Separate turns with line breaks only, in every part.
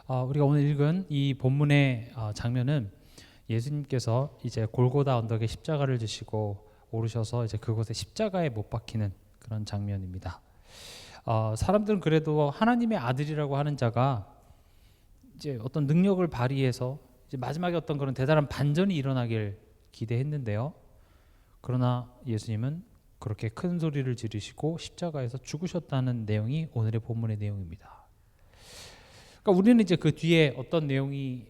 우리가 오늘 읽은 이 본문의 장면은 예수님께서 이제 골고다 언덕에 십자가를 지시고 오르셔서 이제 그곳에 십자가에 못 박히는 그런 장면입니다. 사람들은 그래도 하나님의 아들이라고 하는 자가 이제 어떤 능력을 발휘해서 이제 마지막에 어떤 그런 대단한 반전이 일어나길 기대했는데요. 그러나 예수님은 그렇게 큰 소리를 지르시고 십자가에서 죽으셨다는 내용이 오늘의 본문의 내용입니다. 그러니까 우리는 이제 그 뒤에 어떤 내용이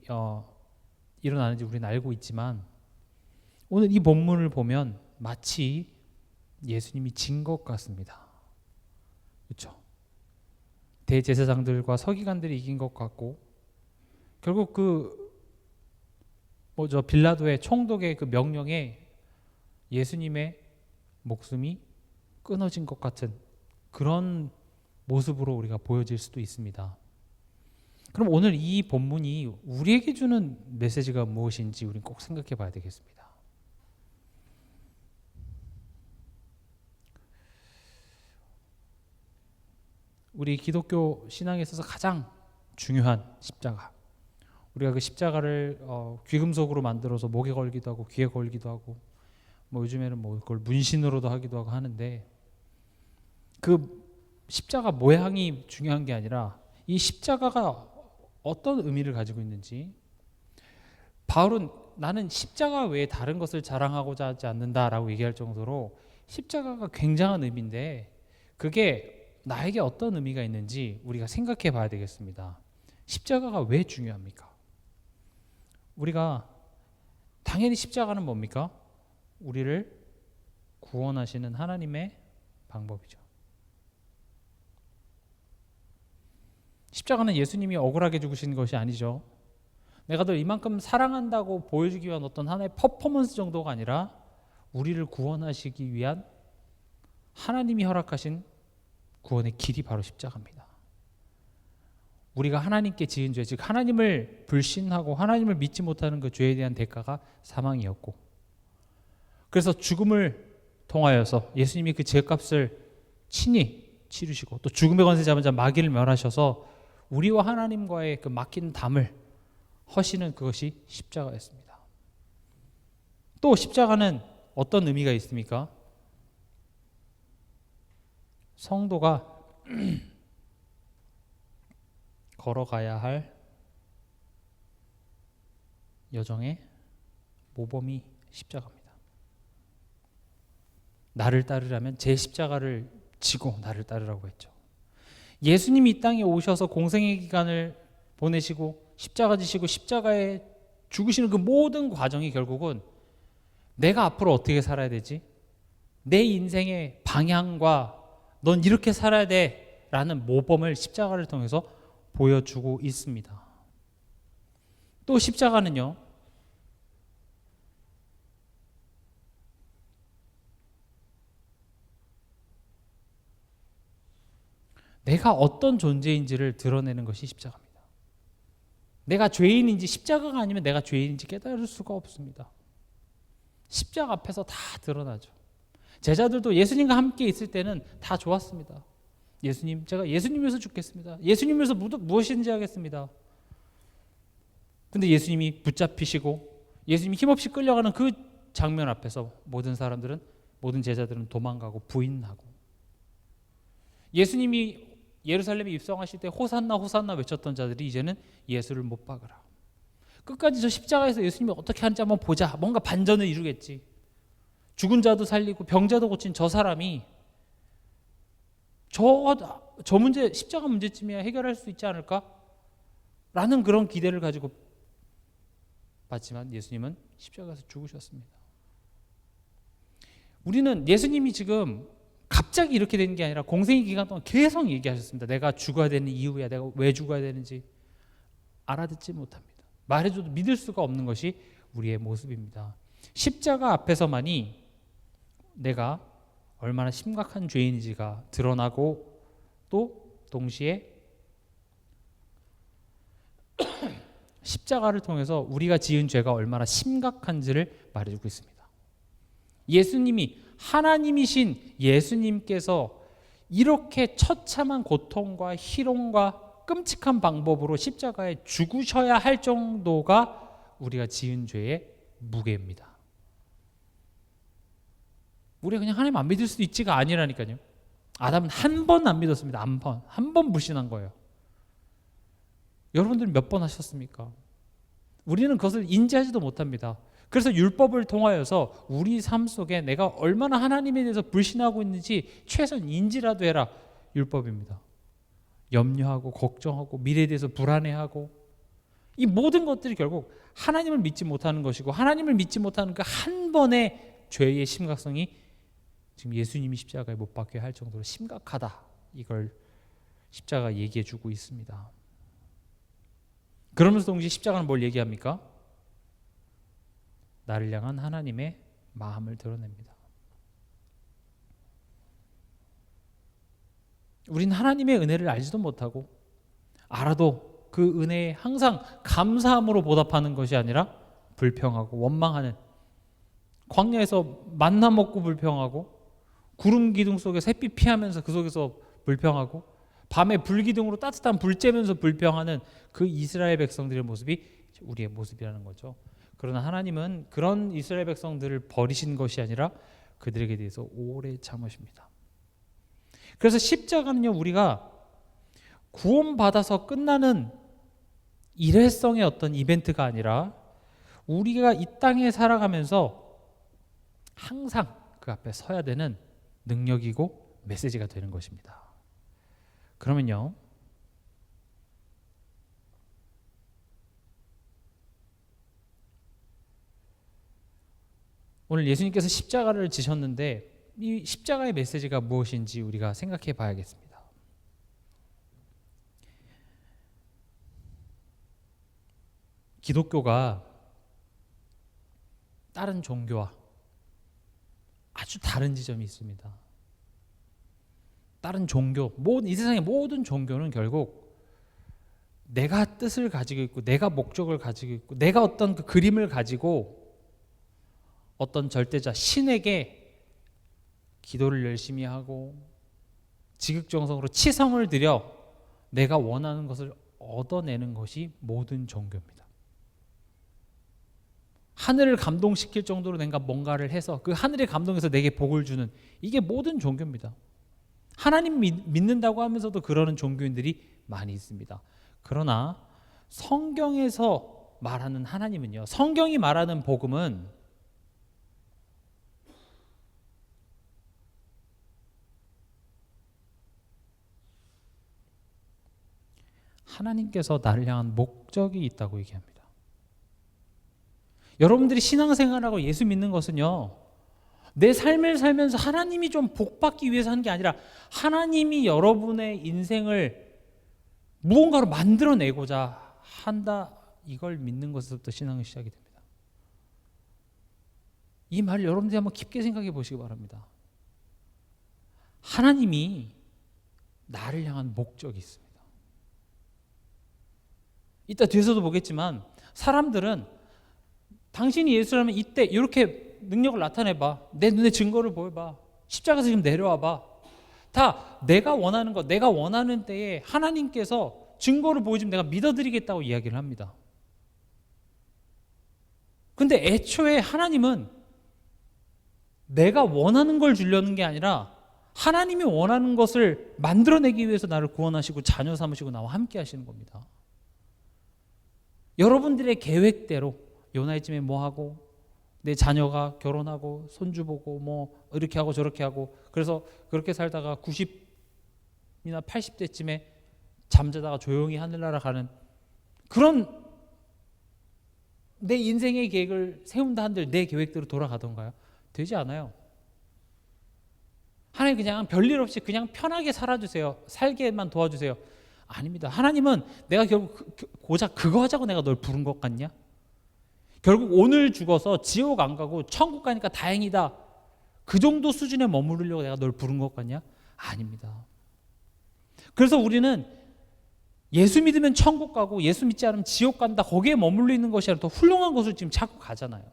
일어나는지 우리는 알고 있지만 오늘 이 본문을 보면 마치 예수님이 진 것 같습니다. 그렇죠? 대제사장들과 서기관들이 이긴 것 같고 결국 빌라도의 총독의 그 명령에 예수님의 목숨이 끊어진 것 같은 그런 모습으로 우리가 보여질 수도 있습니다. 그럼 오늘 이 본문이 우리에게 주는 메시지가 무엇인지 우리는 꼭 생각해 봐야 되겠습니다. 우리 기독교 신앙에 있어서 가장 중요한 십자가, 우리가 그 십자가를 귀금속으로 만들어서 목에 걸기도 하고 귀에 걸기도 하고 요즘에는 그걸 문신으로도 하기도 하고 하는데 그 십자가 모양이 중요한 게 아니라 이 십자가가 어떤 의미를 가지고 있는지, 바울은 나는 십자가 외에 다른 것을 자랑하고자 하지 않는다라고 얘기할 정도로 십자가가 굉장한 의미인데 그게 나에게 어떤 의미가 있는지 우리가 생각해 봐야 되겠습니다. 십자가가 왜 중요합니까? 우리가 당연히 십자가는 뭡니까? 우리를 구원하시는 하나님의 방법이죠. 십자가는 예수님이 억울하게 죽으신 것이 아니죠. 내가 널 이만큼 사랑한다고 보여주기 위한 어떤 하나의 퍼포먼스 정도가 아니라 우리를 구원하시기 위한 하나님이 허락하신 구원의 길이 바로 십자가입니다. 우리가 하나님께 지은 죄, 즉 하나님을 불신하고 하나님을 믿지 못하는 그 죄에 대한 대가가 사망이었고, 그래서 죽음을 통하여서 예수님이 그 죄값을 친히 치르시고 또 죽음의 권세 잡은 자 마귀를 멸하셔서 우리와 하나님과의 그 막힌 담을 허시는 그것이 십자가였습니다. 또 십자가는 어떤 의미가 있습니까? 성도가 걸어가야 할 여정의 모범이 십자가입니다. 나를 따르려면 제 십자가를 지고 나를 따르라고 했죠. 예수님이 이 땅에 오셔서 공생의 기간을 보내시고 십자가 지시고 십자가에 죽으시는 그 모든 과정이 결국은 내가 앞으로 어떻게 살아야 되지? 내 인생의 방향과 넌 이렇게 살아야 돼 라는 모범을 십자가를 통해서 보여주고 있습니다. 또 십자가는요, 내가 어떤 존재인지를 드러내는 것이 십자가입니다. 내가 죄인인지, 십자가가 아니면 내가 죄인인지 깨달을 수가 없습니다. 십자가 앞에서 다 드러나죠. 제자들도 예수님과 함께 있을 때는 다 좋았습니다. 예수님, 제가 예수님 위해서 죽겠습니다. 예수님 위해서 무엇인지 하겠습니다. 근데 예수님이 붙잡히시고 예수님이 힘없이 끌려가는 그 장면 앞에서 모든 제자들은 도망가고 부인하고, 예수님이 예루살렘에 입성하실 때 호산나 호산나 외쳤던 자들이 이제는 예수를 못 박으라. 끝까지 저 십자가에서 예수님이 어떻게 하는지 한번 보자. 뭔가 반전을 이루겠지. 죽은 자도 살리고 병자도 고친 저 사람이 저 문제, 십자가 문제쯤이야 해결할 수 있지 않을까? 라는 그런 기대를 가지고 봤지만 예수님은 십자가에서 죽으셨습니다. 우리는 예수님이 지금 갑자기 이렇게 된 게 아니라 공생의 기간 동안 계속 얘기하셨습니다. 내가 죽어야 되는 이유야, 내가 왜 죽어야 되는지 알아듣지 못합니다. 말해줘도 믿을 수가 없는 것이 우리의 모습입니다. 십자가 앞에서만이 내가 얼마나 심각한 죄인인지가 드러나고 또 동시에 십자가를 통해서 우리가 지은 죄가 얼마나 심각한지를 말해주고 있습니다. 예수님이, 하나님이신 예수님께서 이렇게 처참한 고통과 희롱과 끔찍한 방법으로 십자가에 죽으셔야 할 정도가 우리가 지은 죄의 무게입니다. 우리가 그냥 하나님 안 믿을 수도 있지가 아니라니까요. 아담은 한 번 안 믿었습니다. 한 번 불신한 거예요. 여러분들은 몇 번 하셨습니까? 우리는 그것을 인지하지도 못합니다. 그래서 율법을 통하여서 우리 삶 속에 내가 얼마나 하나님에 대해서 불신하고 있는지 최소한 인지라도 해라. 율법입니다. 염려하고 걱정하고 미래에 대해서 불안해하고 이 모든 것들이 결국 하나님을 믿지 못하는 것이고, 하나님을 믿지 못하는 그 한 번의 죄의 심각성이 지금 예수님이 십자가에 못 박혀야 할 정도로 심각하다. 이걸 십자가가 얘기해 주고 있습니다. 그러면서 동시에 십자가는 뭘 얘기합니까? 나를 향한 하나님의 마음을 드러냅니다. 우린 하나님의 은혜를 알지도 못하고, 알아도 그 은혜에 항상 감사함으로 보답하는 것이 아니라 불평하고 원망하는, 광야에서 만나 먹고 불평하고, 구름 기둥 속에 햇빛 피하면서 그 속에서 불평하고, 밤에 불기둥으로 따뜻한 불 쬐면서 불평하는 그 이스라엘 백성들의 모습이 우리의 모습이라는 거죠. 그러나 하나님은 그런 이스라엘 백성들을 버리신 것이 아니라 그들에게 대해서 오래 참으십니다. 그래서 십자가는요, 우리가 구원받아서 끝나는 일회성의 어떤 이벤트가 아니라 우리가 이 땅에 살아가면서 항상 그 앞에 서야 되는 능력이고 메시지가 되는 것입니다. 그러면요, 오늘 예수님께서 십자가를 지셨는데 이 십자가의 메시지가 무엇인지 우리가 생각해 봐야겠습니다. 기독교가 다른 종교와 아주 다른 지점이 있습니다. 다른 종교, 이 세상의 모든 종교는 결국 내가 뜻을 가지고 있고, 내가 목적을 가지고 있고, 내가 어떤 그 그림을 가지고 어떤 절대자, 신에게 기도를 열심히 하고 지극정성으로 치성을 드려 내가 원하는 것을 얻어내는 것이 모든 종교입니다. 하늘을 감동시킬 정도로 내가 뭔가를 해서 그 하늘의 감동에서 내게 복을 주는, 이게 모든 종교입니다. 하나님 믿는다고 하면서도 그러는 종교인들이 많이 있습니다. 그러나 성경에서 말하는 하나님은요, 성경이 말하는 복음은 하나님께서 나를 향한 목적이 있다고 얘기합니다. 여러분들이 신앙생활하고 예수 믿는 것은요, 내 삶을 살면서 하나님이 좀 복받기 위해서 하는 게 아니라 하나님이 여러분의 인생을 무언가로 만들어내고자 한다, 이걸 믿는 것에서부터 신앙은 시작이 됩니다. 이 말을 여러분들이 한번 깊게 생각해 보시기 바랍니다. 하나님이 나를 향한 목적이 있습니다. 이따 뒤에서도 보겠지만 사람들은 당신이 예수라면 이때 이렇게 능력을 나타내봐, 내 눈에 증거를 보여봐, 십자가에서 지금 내려와봐, 다 내가 원하는 것, 내가 원하는 때에 하나님께서 증거를 보여주면 내가 믿어드리겠다고 이야기를 합니다. 근데 애초에 하나님은 내가 원하는 걸 주려는 게 아니라 하나님이 원하는 것을 만들어내기 위해서 나를 구원하시고 자녀 삼으시고 나와 함께 하시는 겁니다. 여러분들의 계획대로 요 나이쯤에 뭐 하고, 내 자녀가 결혼하고 손주 보고 뭐 이렇게 하고 저렇게 하고, 그래서 그렇게 살다가 90이나 80대쯤에 잠자다가 조용히 하늘나라 가는 그런 내 인생의 계획을 세운다 한들 내 계획대로 돌아가던가요? 되지 않아요. 하나님 그냥 별일 없이 그냥 편하게 살아주세요, 살게만 도와주세요. 아닙니다. 하나님은 내가 결국 고작 그거 하자고 내가 널 부른 것 같냐? 결국 오늘 죽어서 지옥 안 가고 천국 가니까 다행이다, 그 정도 수준에 머무르려고 내가 널 부른 것 같냐? 아닙니다. 그래서 우리는 예수 믿으면 천국 가고 예수 믿지 않으면 지옥 간다, 거기에 머물러 있는 것이 아니라 더 훌륭한 것을 지금 찾고 가잖아요.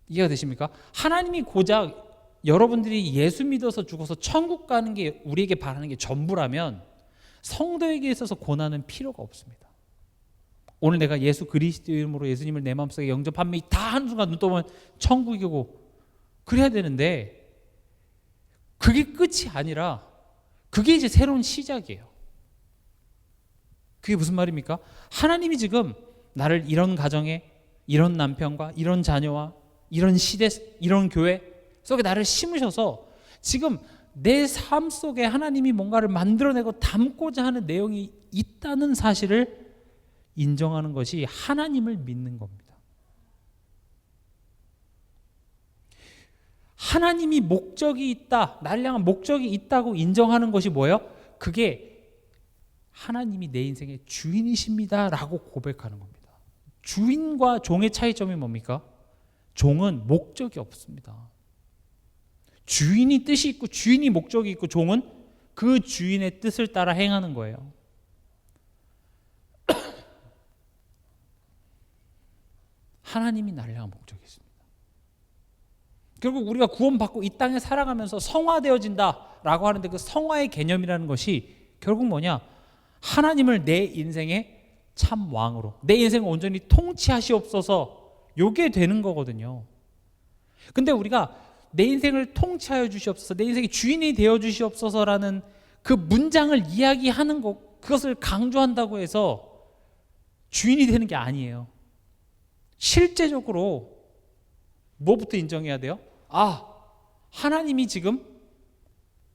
이해가 되십니까? 하나님이 고작 여러분들이 예수 믿어서 죽어서 천국 가는 게 우리에게 바라는 게 전부라면 성도에게 있어서 고난은 필요가 없습니다. 오늘 내가 예수 그리스도 이름으로 예수님을 내 마음속에 영접하면 다 한순간 눈 떠보면 천국이고 그래야 되는데 그게 끝이 아니라 그게 이제 새로운 시작이에요. 그게 무슨 말입니까? 하나님이 지금 나를 이런 가정에 이런 남편과 이런 자녀와 이런 시대 이런 교회 속에 나를 심으셔서 지금 내 삶 속에 하나님이 뭔가를 만들어내고 담고자 하는 내용이 있다는 사실을 인정하는 것이 하나님을 믿는 겁니다. 하나님이 목적이 있다, 나를 향한 목적이 있다고 인정하는 것이 뭐예요? 그게 하나님이 내 인생의 주인이십니다 라고 고백하는 겁니다. 주인과 종의 차이점이 뭡니까? 종은 목적이 없습니다. 주인이 뜻이 있고 주인이 목적이 있고 종은 그 주인의 뜻을 따라 행하는 거예요. 하나님이 나를 향한 목적이 있습니다. 결국 우리가 구원받고 이 땅에 살아가면서 성화되어진다라고 하는데 그 성화의 개념이라는 것이 결국 뭐냐? 하나님을 내 인생의 참 왕으로 내 인생을 온전히 통치하시옵소서 요게 되는 거거든요. 근데 우리가 내 인생을 통치하여 주시옵소서 내 인생의 주인이 되어 주시옵소서라는 그 문장을 이야기하는 것 그것을 강조한다고 해서 주인이 되는 게 아니에요. 실제적으로 뭐부터 인정해야 돼요? 하나님이 지금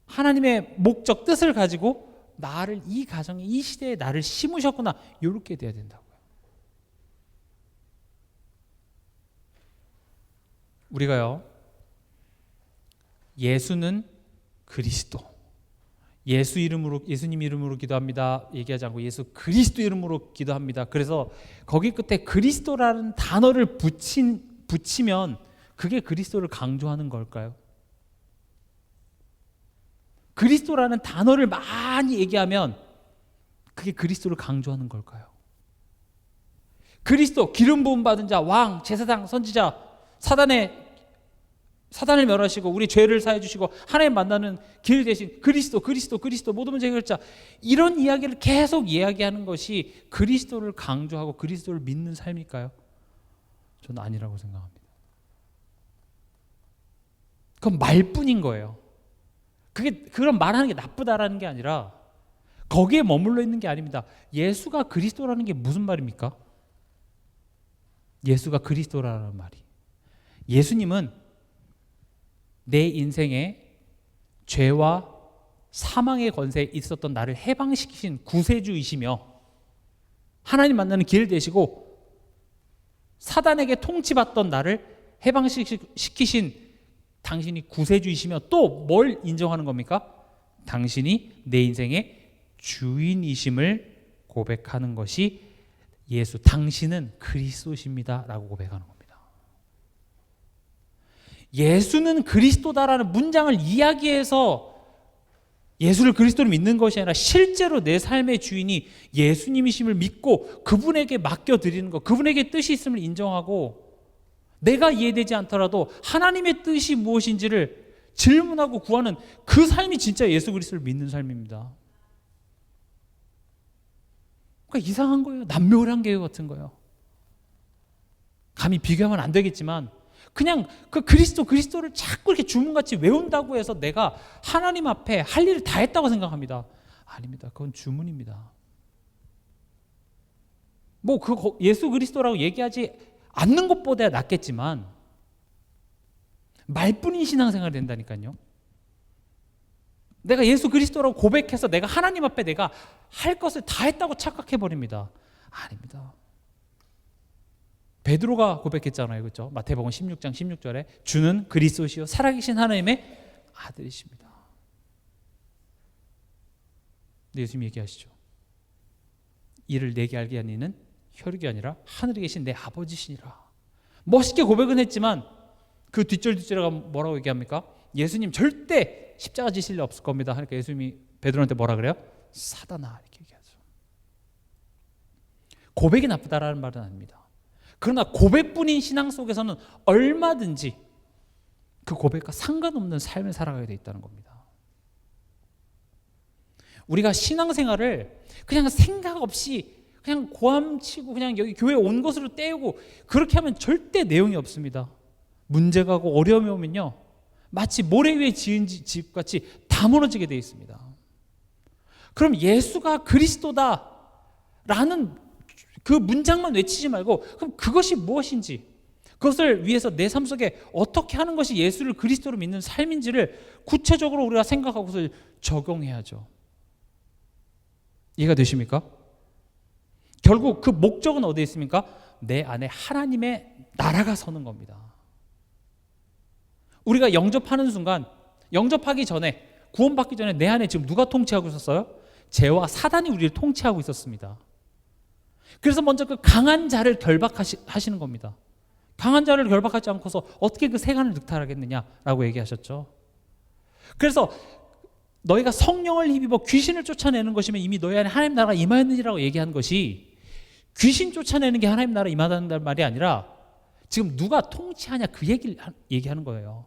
하나님의 목적 뜻을 가지고 나를 이 가정에 이 시대에 나를 심으셨구나 이렇게 돼야 된다고요. 우리가요 예수는 그리스도 예수님 이름으로 기도합니다 얘기하지 않고 예수 그리스도 이름으로 기도합니다. 그래서 거기 끝에 그리스도라는 단어를 붙이면 그게 그리스도를 강조하는 걸까요? 그리스도라는 단어를 많이 얘기하면 그게 그리스도를 강조하는 걸까요? 그리스도, 기름 부음 받은 자, 왕, 제사장, 선지자, 사단을 멸하시고 우리 죄를 사해 주시고 하나님 만나는 길 대신 그리스도 모든 문제 해결자 이런 이야기를 계속 이야기하는 것이 그리스도를 강조하고 그리스도를 믿는 삶일까요? 저는 아니라고 생각합니다. 그건 말뿐인 거예요. 그런 말하는 게 나쁘다라는 게 아니라 거기에 머물러 있는 게 아닙니다. 예수가 그리스도라는 게 무슨 말입니까? 예수가 그리스도라는 말이 예수님은 내 인생에 죄와 사망의 권세에 있었던 나를 해방시키신 구세주이시며 하나님 만나는 길 되시고 사단에게 통치받던 나를 해방시키신 당신이 구세주이시며 또 뭘 인정하는 겁니까? 당신이 내 인생의 주인이심을 고백하는 것이 예수 당신은 그리스도십니다 라고 고백하는 겁니다. 예수는 그리스도다라는 문장을 이야기해서 예수를 그리스도로 믿는 것이 아니라 실제로 내 삶의 주인이 예수님이심을 믿고 그분에게 맡겨드리는 것 그분에게 뜻이 있음을 인정하고 내가 이해되지 않더라도 하나님의 뜻이 무엇인지를 질문하고 구하는 그 삶이 진짜 예수 그리스도를 믿는 삶입니다. 그러니까 이상한 거예요. 남묘란 개요 같은 거예요. 감히 비교하면 안 되겠지만 그냥 그 그리스도를 자꾸 이렇게 주문같이 외운다고 해서 내가 하나님 앞에 할 일을 다 했다고 생각합니다. 아닙니다. 그건 주문입니다. 뭐 그 예수 그리스도라고 얘기하지 않는 것보다 낫겠지만 말뿐인 신앙생활이 된다니까요. 내가 예수 그리스도라고 고백해서 내가 하나님 앞에 내가 할 것을 다 했다고 착각해버립니다. 아닙니다. 베드로가 고백했잖아요. 그렇죠? 마태복음 16장 16절에 주는 그리스도시요 살아계신 하나님의 아들이십니다. 근데 예수님 얘기하시죠. 이를 내게 알게 한 이는 혈육이 아니라 하늘에 계신 내 아버지시니라. 멋있게 고백은 했지만 그 뒷절가 뭐라고 얘기합니까? 예수님 절대 십자가 지실 일 없을 겁니다. 하니까 예수님이 베드로한테 뭐라 그래요? 사단아 이렇게 얘기하죠. 고백이 나쁘다라는 말은 아닙니다. 그러나 고백뿐인 신앙 속에서는 얼마든지 그 고백과 상관없는 삶을 살아가야 돼 있다는 겁니다. 우리가 신앙생활을 그냥 생각 없이 그냥 고함치고 그냥 여기 교회 온 것으로 때우고 그렇게 하면 절대 내용이 없습니다. 문제가 오고 어려움이 오면요, 마치 모래 위에 지은 집같이 다 무너지게 되어 있습니다. 그럼 예수가 그리스도다라는 그 문장만 외치지 말고, 그럼 그것이 무엇인지, 그것을 위해서 내 삶 속에 어떻게 하는 것이 예수를 그리스도로 믿는 삶인지를 구체적으로 우리가 생각하고서 적용해야죠. 이해가 되십니까? 결국 그 목적은 어디에 있습니까? 내 안에 하나님의 나라가 서는 겁니다. 우리가 영접하는 순간, 영접하기 전에, 구원받기 전에 내 안에 지금 누가 통치하고 있었어요? 죄와 사단이 우리를 통치하고 있었습니다. 그래서 먼저 그 강한 자를 결박하시는 겁니다. 강한 자를 결박하지 않고서 어떻게 그 세간을 늑탈하겠느냐라고 얘기하셨죠. 그래서 너희가 성령을 힘입어 귀신을 쫓아내는 것이면 이미 너희 안에 하나님 나라가 임하였느니라고 얘기한 것이, 귀신 쫓아내는 게 하나님 나라 임하다는 말이 아니라 지금 누가 통치하냐 그 얘기를 얘기하는 거예요.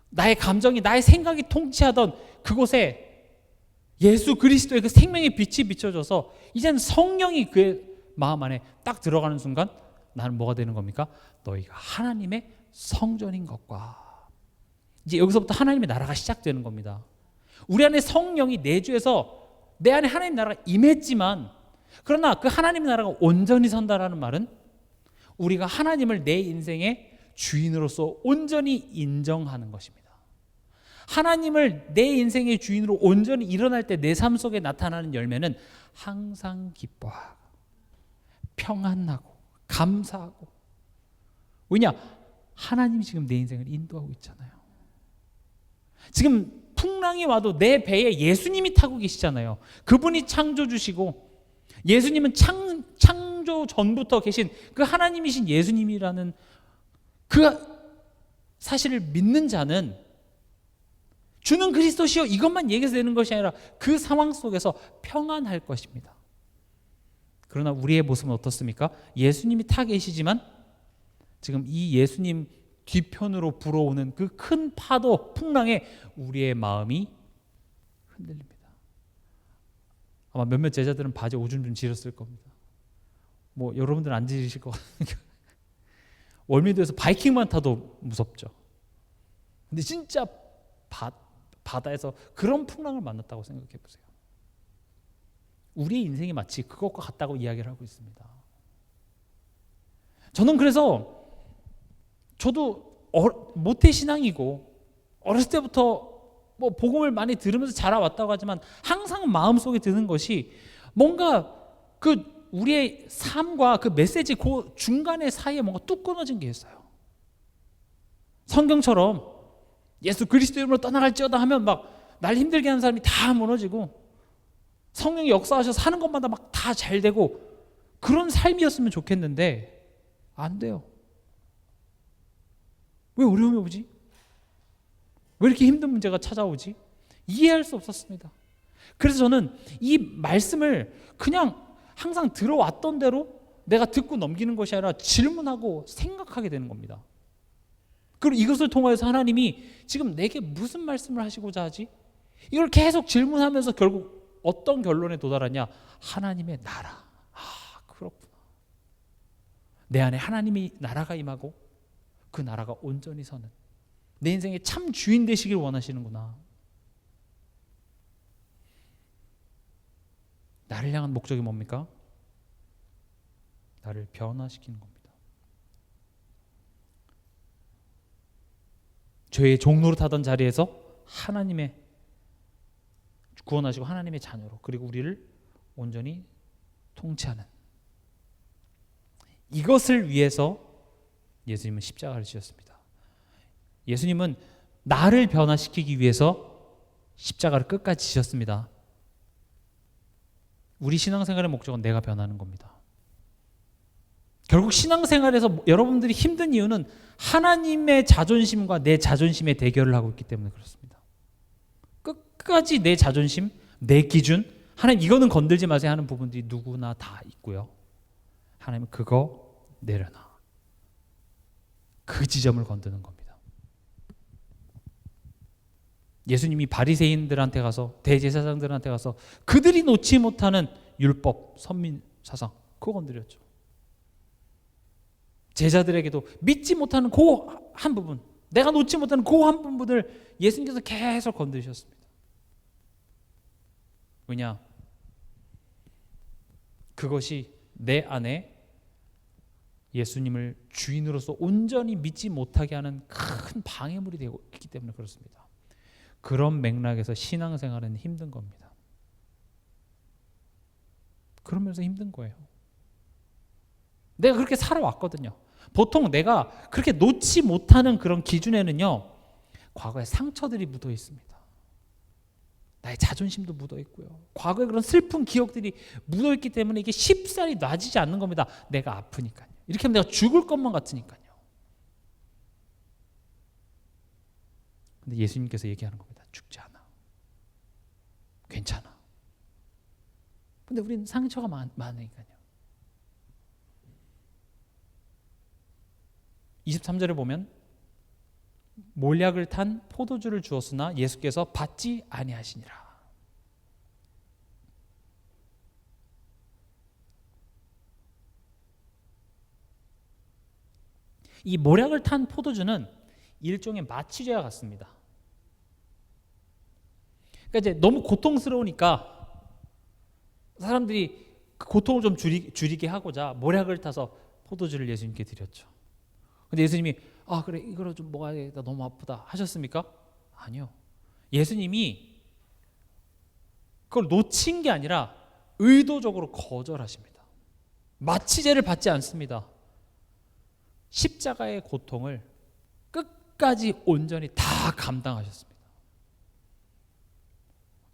나의 감정이, 나의 생각이 통치하던 그곳에 예수 그리스도의 그 생명의 빛이 비춰져서 이제는 성령이 그의 마음 안에 딱 들어가는 순간 나는 뭐가 되는 겁니까? 너희가 하나님의 성전인 것과, 이제 여기서부터 하나님의 나라가 시작되는 겁니다. 우리 안에 성령이 내주해서 내 안에 하나님 나라가 임했지만, 그러나 그 하나님의 나라가 온전히 선다라는 말은 우리가 하나님을 내 인생의 주인으로서 온전히 인정하는 것입니다. 하나님을 내 인생의 주인으로 온전히 일어날 때 내 삶 속에 나타나는 열매는 항상 기뻐하고 평안하고 감사하고, 왜냐? 하나님이 지금 내 인생을 인도하고 있잖아요. 지금 풍랑이 와도 내 배에 예수님이 타고 계시잖아요. 그분이 창조주시고 예수님은 창조 전부터 계신 그 하나님이신 예수님이라는 그 사실을 믿는 자는 주는 그리스도시요 이것만 얘기해서 되는 것이 아니라 그 상황 속에서 평안할 것입니다. 그러나 우리의 모습은 어떻습니까? 예수님이 타 계시지만 지금 이 예수님 뒤편으로 불어오는 그 큰 파도, 풍랑에 우리의 마음이 흔들립니다. 아마 몇몇 제자들은 바지 오줌 좀 지렸을 겁니다. 뭐 여러분들은 안 지르실 것 같으니까. 월미도에서 바이킹만 타도 무섭죠. 근데 진짜 바다에서 그런 풍랑을 만났다고 생각해 보세요. 우리의 인생이 마치 그것과 같다고 이야기를 하고 있습니다. 저는 그래서 저도 모태신앙이고 어렸을 때부터 뭐 복음을 많이 들으면서 자라왔다고 하지만 항상 마음속에 드는 것이 뭔가 그 우리의 삶과 그 메시지 그 중간의 사이에 뭔가 뚝 끊어진 게 있어요. 성경처럼 예수 그리스도 이름으로 떠나갈지어다 하면 막 날 힘들게 하는 사람이 다 무너지고 성령이 역사하셔서 하는 것마다 막 다 잘 되고 그런 삶이었으면 좋겠는데 안 돼요. 왜 어려움이 오지? 왜 이렇게 힘든 문제가 찾아오지? 이해할 수 없었습니다. 그래서 저는 이 말씀을 그냥 항상 들어왔던 대로 내가 듣고 넘기는 것이 아니라 질문하고 생각하게 되는 겁니다. 그리고 이것을 통해서 하나님이 지금 내게 무슨 말씀을 하시고자 하지? 이걸 계속 질문하면서 결국 어떤 결론에 도달하냐? 하나님의 나라. 아, 그렇구나. 내 안에 하나님의 나라가 임하고 그 나라가 온전히 서는 내 인생의 참 주인 되시길 원하시는구나. 나를 향한 목적이 뭡니까? 나를 변화시키는 겁니다. 죄의 종로로 타던 자리에서 하나님의 구원하시고 하나님의 자녀로, 그리고 우리를 온전히 통치하는, 이것을 위해서 예수님은 십자가를 지셨습니다. 예수님은 나를 변화시키기 위해서 십자가를 끝까지 지셨습니다. 우리 신앙생활의 목적은 내가 변하는 겁니다. 결국 신앙생활에서 여러분들이 힘든 이유는 하나님의 자존심과 내 자존심의 대결을 하고 있기 때문에 그렇습니다. 끝까지 내 자존심, 내 기준, 하나님 이거는 건들지 마세요 하는 부분들이 누구나 다 있고요. 하나님은 그거 내려놔. 그 지점을 건드는 겁니다. 예수님이 바리새인들한테 가서, 대제사장들한테 가서 그들이 놓지 못하는 율법, 선민 사상 그거 건드렸죠. 제자들에게도 믿지 못하는 그 한 부분, 내가 놓지 못하는 그 한 부분을 예수님께서 계속 건드리셨습니다. 왜냐? 그것이 내 안에 예수님을 주인으로서 온전히 믿지 못하게 하는 큰 방해물이 되고 있기 때문에 그렇습니다. 그런 맥락에서 신앙생활은 힘든 겁니다. 그러면서 힘든 거예요. 내가 그렇게 살아왔거든요. 보통 내가 그렇게 놓지 못하는 그런 기준에는요, 과거의 상처들이 묻어 있습니다. 나의 자존심도 묻어 있고요. 과거의 그런 슬픈 기억들이 묻어 있기 때문에 이게 쉽사리 놔지지 않는 겁니다. 내가 아프니까요. 이렇게 하면 내가 죽을 것만 같으니까요. 근데 예수님께서 얘기하는 겁니다. 죽지 않아. 괜찮아. 근데 우리는 상처가 많으니까요. 23절에 보면 몰약을 탄 포도주를 주었으나 예수께서 받지 아니하시니라. 이 몰약을 탄 포도주는 일종의 마취제와 같습니다. 그러니까 이제 너무 고통스러우니까 사람들이 그 고통을 좀 줄이게 하고자 몰약을 타서 포도주를 예수님께 드렸죠. 근데 예수님이 그래 이거로 좀 먹어야겠다, 너무 아프다 하셨습니까? 아니요. 예수님이 그걸 놓친 게 아니라 의도적으로 거절하십니다. 마취제를 받지 않습니다. 십자가의 고통을 끝까지 온전히 다 감당하셨습니다.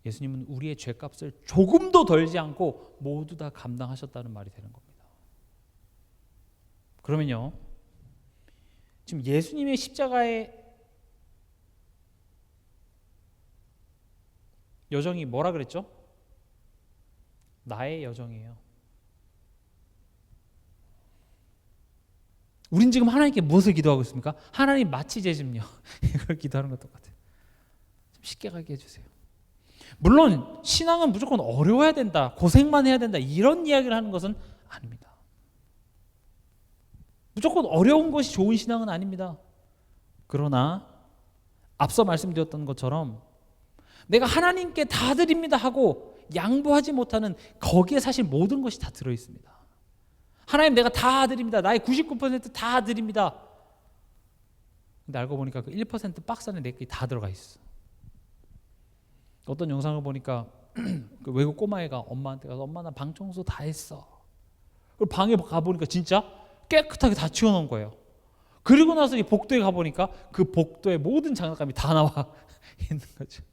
예수님은 우리의 죄값을 조금도 덜지 않고 모두 다 감당하셨다는 말이 되는 겁니다. 그러면요, 지금 예수님의 십자가의 여정이 뭐라 그랬죠? 나의 여정이에요. 우린 지금 하나님께 무엇을 기도하고 있습니까? 하나님 마취제 좀요. 이걸 기도하는 것 똑같아요. 좀 쉽게 가게 해주세요. 물론 신앙은 무조건 어려워야 된다, 고생만 해야 된다, 이런 이야기를 하는 것은 아닙니다. 무조건 어려운 것이 좋은 신앙은 아닙니다. 그러나 앞서 말씀드렸던 것처럼 내가 하나님께 다 드립니다 하고 양보하지 못하는 거기에 사실 모든 것이 다 들어있습니다. 하나님 내가 다 드립니다. 나의 99% 다 드립니다. 근데 알고 보니까 그 1% 박스 안에 내 게 다 들어가 있어. 어떤 영상을 보니까 그 외국 꼬마애가 엄마한테 가서 엄마 나 방 청소 다 했어. 그리고 방에 가보니까 진짜 깨끗하게 다 치워놓은 거예요. 그리고 나서 이 복도에 가보니까 그 복도에 모든 장난감이 다 나와 있는 거죠.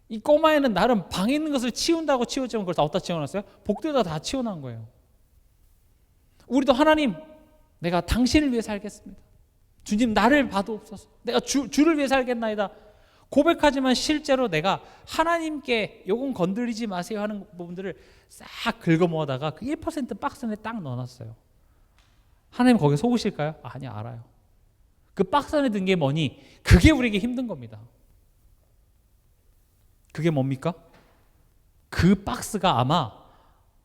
이 꼬마애는 나름 방에 있는 것을 치운다고 치웠지만 그걸 다 어디다 치워놨어요? 복도에다 다 치워놓은 거예요. 우리도 하나님 내가 당신을 위해 살겠습니다. 주님 나를 봐도옵소서. 내가 주를 위해 살겠나이다. 고백하지만 실제로 내가 하나님께 요건 건드리지 마세요 하는 부분들을 싹 긁어 모아다가 그 1% 박스 안에 딱 넣어놨어요. 하나님 거기에 속으실까요? 아니, 알아요. 그 박스 안에 든 게 뭐니? 그게 우리에게 힘든 겁니다. 그게 뭡니까? 그 박스가 아마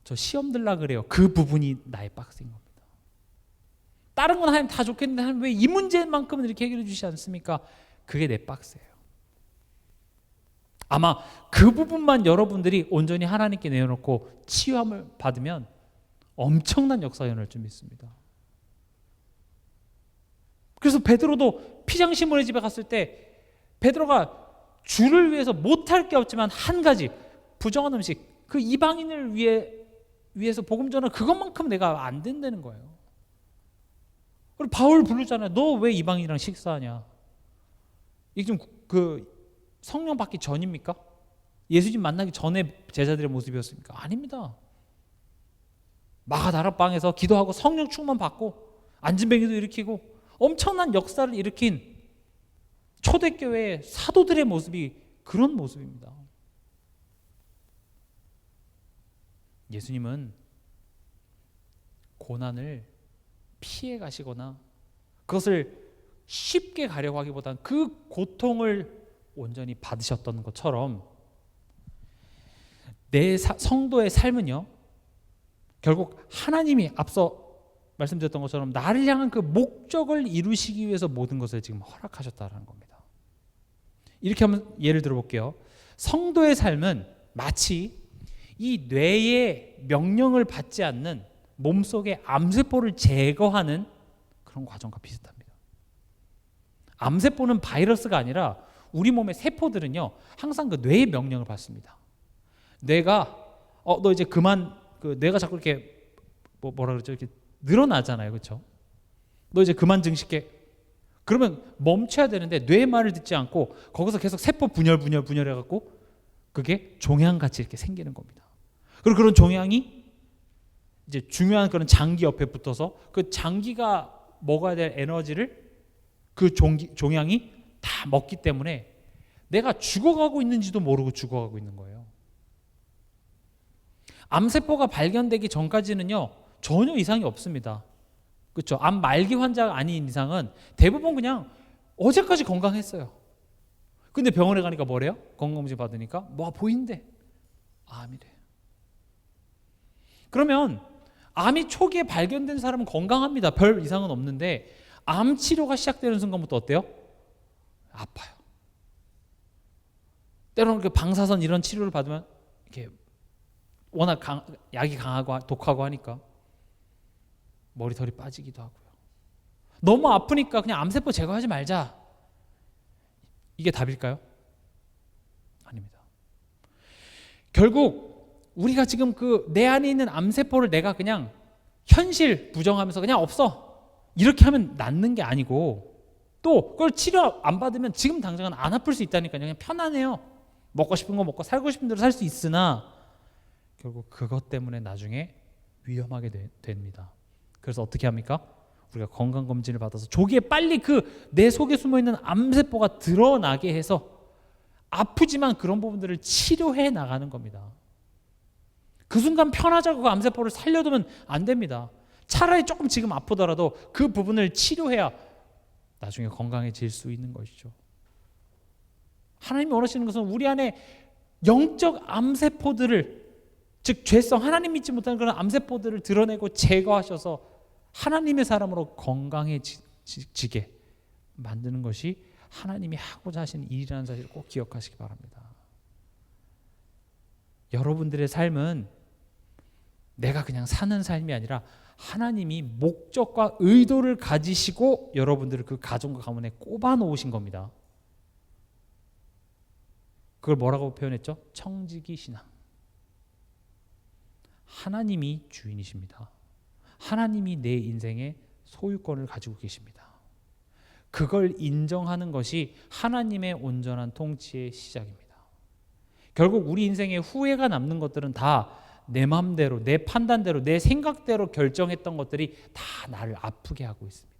저 시험 들라 그래요. 그 부분이 나의 박스인 겁니다. 다른 건 하나님 다 좋겠는데 하나님 왜 이 문제만큼은 이렇게 해결해 주시지 않습니까? 그게 내 박스예요. 아마 그 부분만 여러분들이 온전히 하나님께 내어놓고 치유함을 받으면 엄청난 역사가 일어날 줄 믿습니다. 그래서 베드로도 피장시몬의 집에 갔을 때 베드로가 주를 위해서 못할 게 없지만 한 가지 부정한 음식, 그 이방인을 위해서 복음 전하는 그것만큼 내가 안 된다는 거예요. 그리고 바울 부르잖아요. 너 왜 이방인이랑 식사하냐? 이게 좀 그 성령 받기 전입니까? 예수님 만나기 전에 제자들의 모습이었습니까? 아닙니다. 마가다락방에서 기도하고 성령 충만 받고 안진뱅이도 일으키고 엄청난 역사를 일으킨 초대교회의 사도들의 모습이 그런 모습입니다. 예수님은 고난을 피해 가시거나 그것을 쉽게 가려고 하기보다는 그 고통을 온전히 받으셨던 것처럼 내 성도의 삶은요, 결국 하나님이 앞서 말씀드렸던 것처럼 나를 향한 그 목적을 이루시기 위해서 모든 것을 지금 허락하셨다는 겁니다. 이렇게 한번 예를 들어볼게요. 성도의 삶은 마치 이 뇌의 명령을 받지 않는 몸속의 암세포를 제거하는 그런 과정과 비슷합니다. 암세포는 바이러스가 아니라 우리 몸의 세포들은요, 항상 그 뇌의 명령을 받습니다. 뇌가 너 이제 그만, 그 뇌가 자꾸 이렇게 뭐라 그러죠? 이렇게 늘어나잖아요, 그렇죠? 너 이제 그만 증식해. 그러면 멈춰야 되는데 뇌의 말을 듣지 않고 거기서 계속 세포 분열 해갖고 그게 종양같이 이렇게 생기는 겁니다. 그리고 그런 종양이 이제 중요한 그런 장기 옆에 붙어서 그 장기가 먹어야 될 에너지를 그 종양이 다 먹기 때문에 내가 죽어가고 있는지도 모르고 죽어가고 있는 거예요. 암세포가 발견되기 전까지는요, 전혀 이상이 없습니다. 그렇죠? 암 말기 환자가 아닌 이상은 대부분 그냥 어제까지 건강했어요. 근데 병원에 가니까 뭐래요? 건강검진 받으니까 뭐가 보인대. 암이래. 그러면 암이 초기에 발견된 사람은 건강합니다. 별 이상은 없는데 암 치료가 시작되는 순간부터 어때요? 아파요. 때로는 그 방사선 이런 치료를 받으면 이렇게 워낙 약이 강하고 독하고 하니까 머리털이 빠지기도 하고요. 너무 아프니까 그냥 암세포 제거하지 말자. 이게 답일까요? 아닙니다. 결국 우리가 지금 그 내 안에 있는 암세포를 내가 그냥 현실 부정하면서 그냥 없어, 이렇게 하면 낫는 게 아니고, 또 그걸 치료 안 받으면 지금 당장은 안 아플 수 있다니까요. 그냥 편안해요. 먹고 싶은 거 먹고 살고 싶은 대로 살 수 있으나 결국 그것 때문에 나중에 위험하게 됩니다. 그래서 어떻게 합니까? 우리가 건강검진을 받아서 조기에 빨리 그 내 속에 숨어있는 암세포가 드러나게 해서 아프지만 그런 부분들을 치료해 나가는 겁니다. 그 순간 편하자고 그 암세포를 살려두면 안 됩니다. 차라리 조금 지금 아프더라도 그 부분을 치료해야 나중에 건강해질 수 있는 것이죠. 하나님이 원하시는 것은 우리 안에 영적 암세포들을, 즉 죄성, 하나님 믿지 못하는 그런 암세포들을 드러내고 제거하셔서 하나님의 사람으로 건강해지게 만드는 것이 하나님이 하고자 하시는 일이라는 사실을 꼭 기억하시기 바랍니다. 여러분들의 삶은 내가 그냥 사는 삶이 아니라 하나님이 목적과 의도를 가지시고 여러분들을 그 가정과 가문에 꼽아 놓으신 겁니다. 그걸 뭐라고 표현했죠? 청지기 신앙. 하나님이 주인이십니다. 하나님이 내 인생의 소유권을 가지고 계십니다. 그걸 인정하는 것이 하나님의 온전한 통치의 시작입니다. 결국 우리 인생에 후회가 남는 것들은 다 내 마음대로, 내 판단대로, 내 생각대로 결정했던 것들이 다 나를 아프게 하고 있습니다.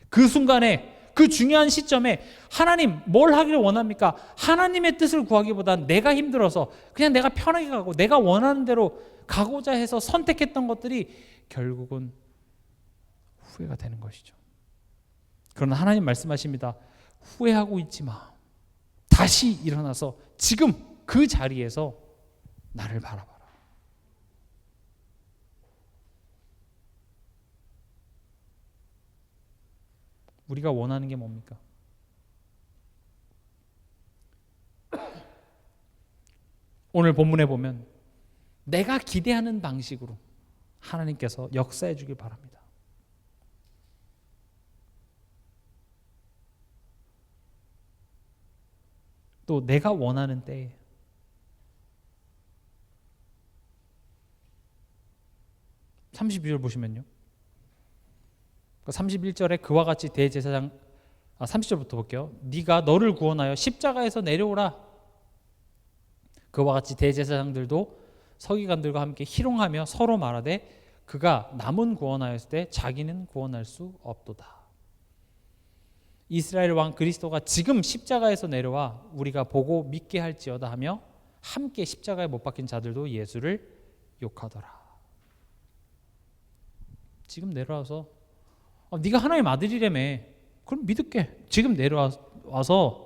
그 순간에, 그 중요한 시점에 하나님 뭘 하기를 원합니까? 하나님의 뜻을 구하기보다 내가 힘들어서 그냥 내가 편하게 가고 내가 원하는 대로 가고자 해서 선택했던 것들이 결국은 후회가 되는 것이죠. 그러나 하나님 말씀하십니다. 후회하고 있지 마. 다시 일어나서 지금 그 자리에서 나를 바라봐라. 우리가 원하는 게 뭡니까? 오늘 본문에 보면 내가 기대하는 방식으로 하나님께서 역사해 주길 바랍니다. 또 내가 원하는 때에 32절 보시면요. 31절에 그와 같이 대제사장 30절부터 볼게요. 네가 너를 구원하여 십자가에서 내려오라. 그와 같이 대제사장들도 서기관들과 함께 희롱하며 서로 말하되 그가 남은 구원하였을 때 자기는 구원할 수 없도다. 이스라엘 왕 그리스도가 지금 십자가에서 내려와 우리가 보고 믿게 할지어다 하며 함께 십자가에 못 박힌 자들도 예수를 욕하더라. 지금 내려와서 네가 하나님의 아들이라며, 그럼 믿을게. 지금 내려와서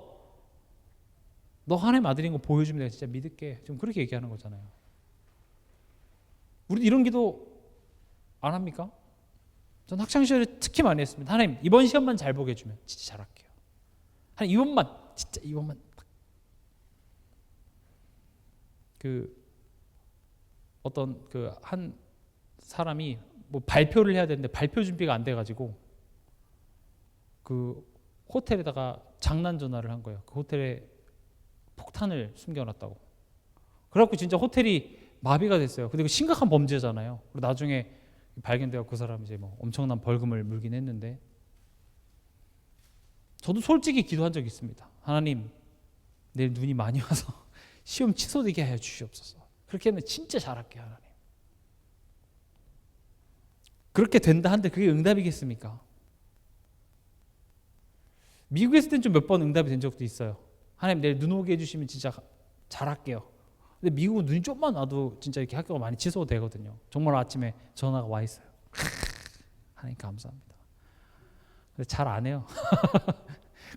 너 하나님 아들인 거 보여주면 내가 진짜 믿을게. 지금 그렇게 얘기하는 거잖아요. 우리 이런 기도 안 합니까? 전 학창시절에 특히 많이 했습니다. 하나님 이번 시험만 잘 보게 해주면 진짜 잘할게요. 하나님 이번만 진짜 이번만. 그 어떤 그 한 사람이 뭐 발표를 해야 되는데 발표 준비가 안 돼가지고 그 호텔에다가 장난 전화를 한 거예요. 그 호텔에 폭탄을 숨겨놨다고. 그래갖고 진짜 호텔이 마비가 됐어요. 근데 그 심각한 범죄잖아요. 그리고 나중에 발견되어 그 사람이 이제 뭐 엄청난 벌금을 물긴 했는데, 저도 솔직히 기도한 적이 있습니다. 하나님, 내일 눈이 많이 와서 시험 취소되게 하여 주시옵소서. 그렇게 하면 진짜 잘할게요, 하나님. 그렇게 된다 한데 그게 응답이겠습니까? 미국에 있을 땐 좀 몇 번 응답이 된 적도 있어요. 하나님 내일 눈 오게 해주시면 진짜 잘할게요. 근데 미국은 눈이 좀만 와도 진짜 이렇게 학교가 많이 취소되거든요. 정말 아침에 전화가 와 있어요. 하나님 감사합니다. 근데 잘 안 해요.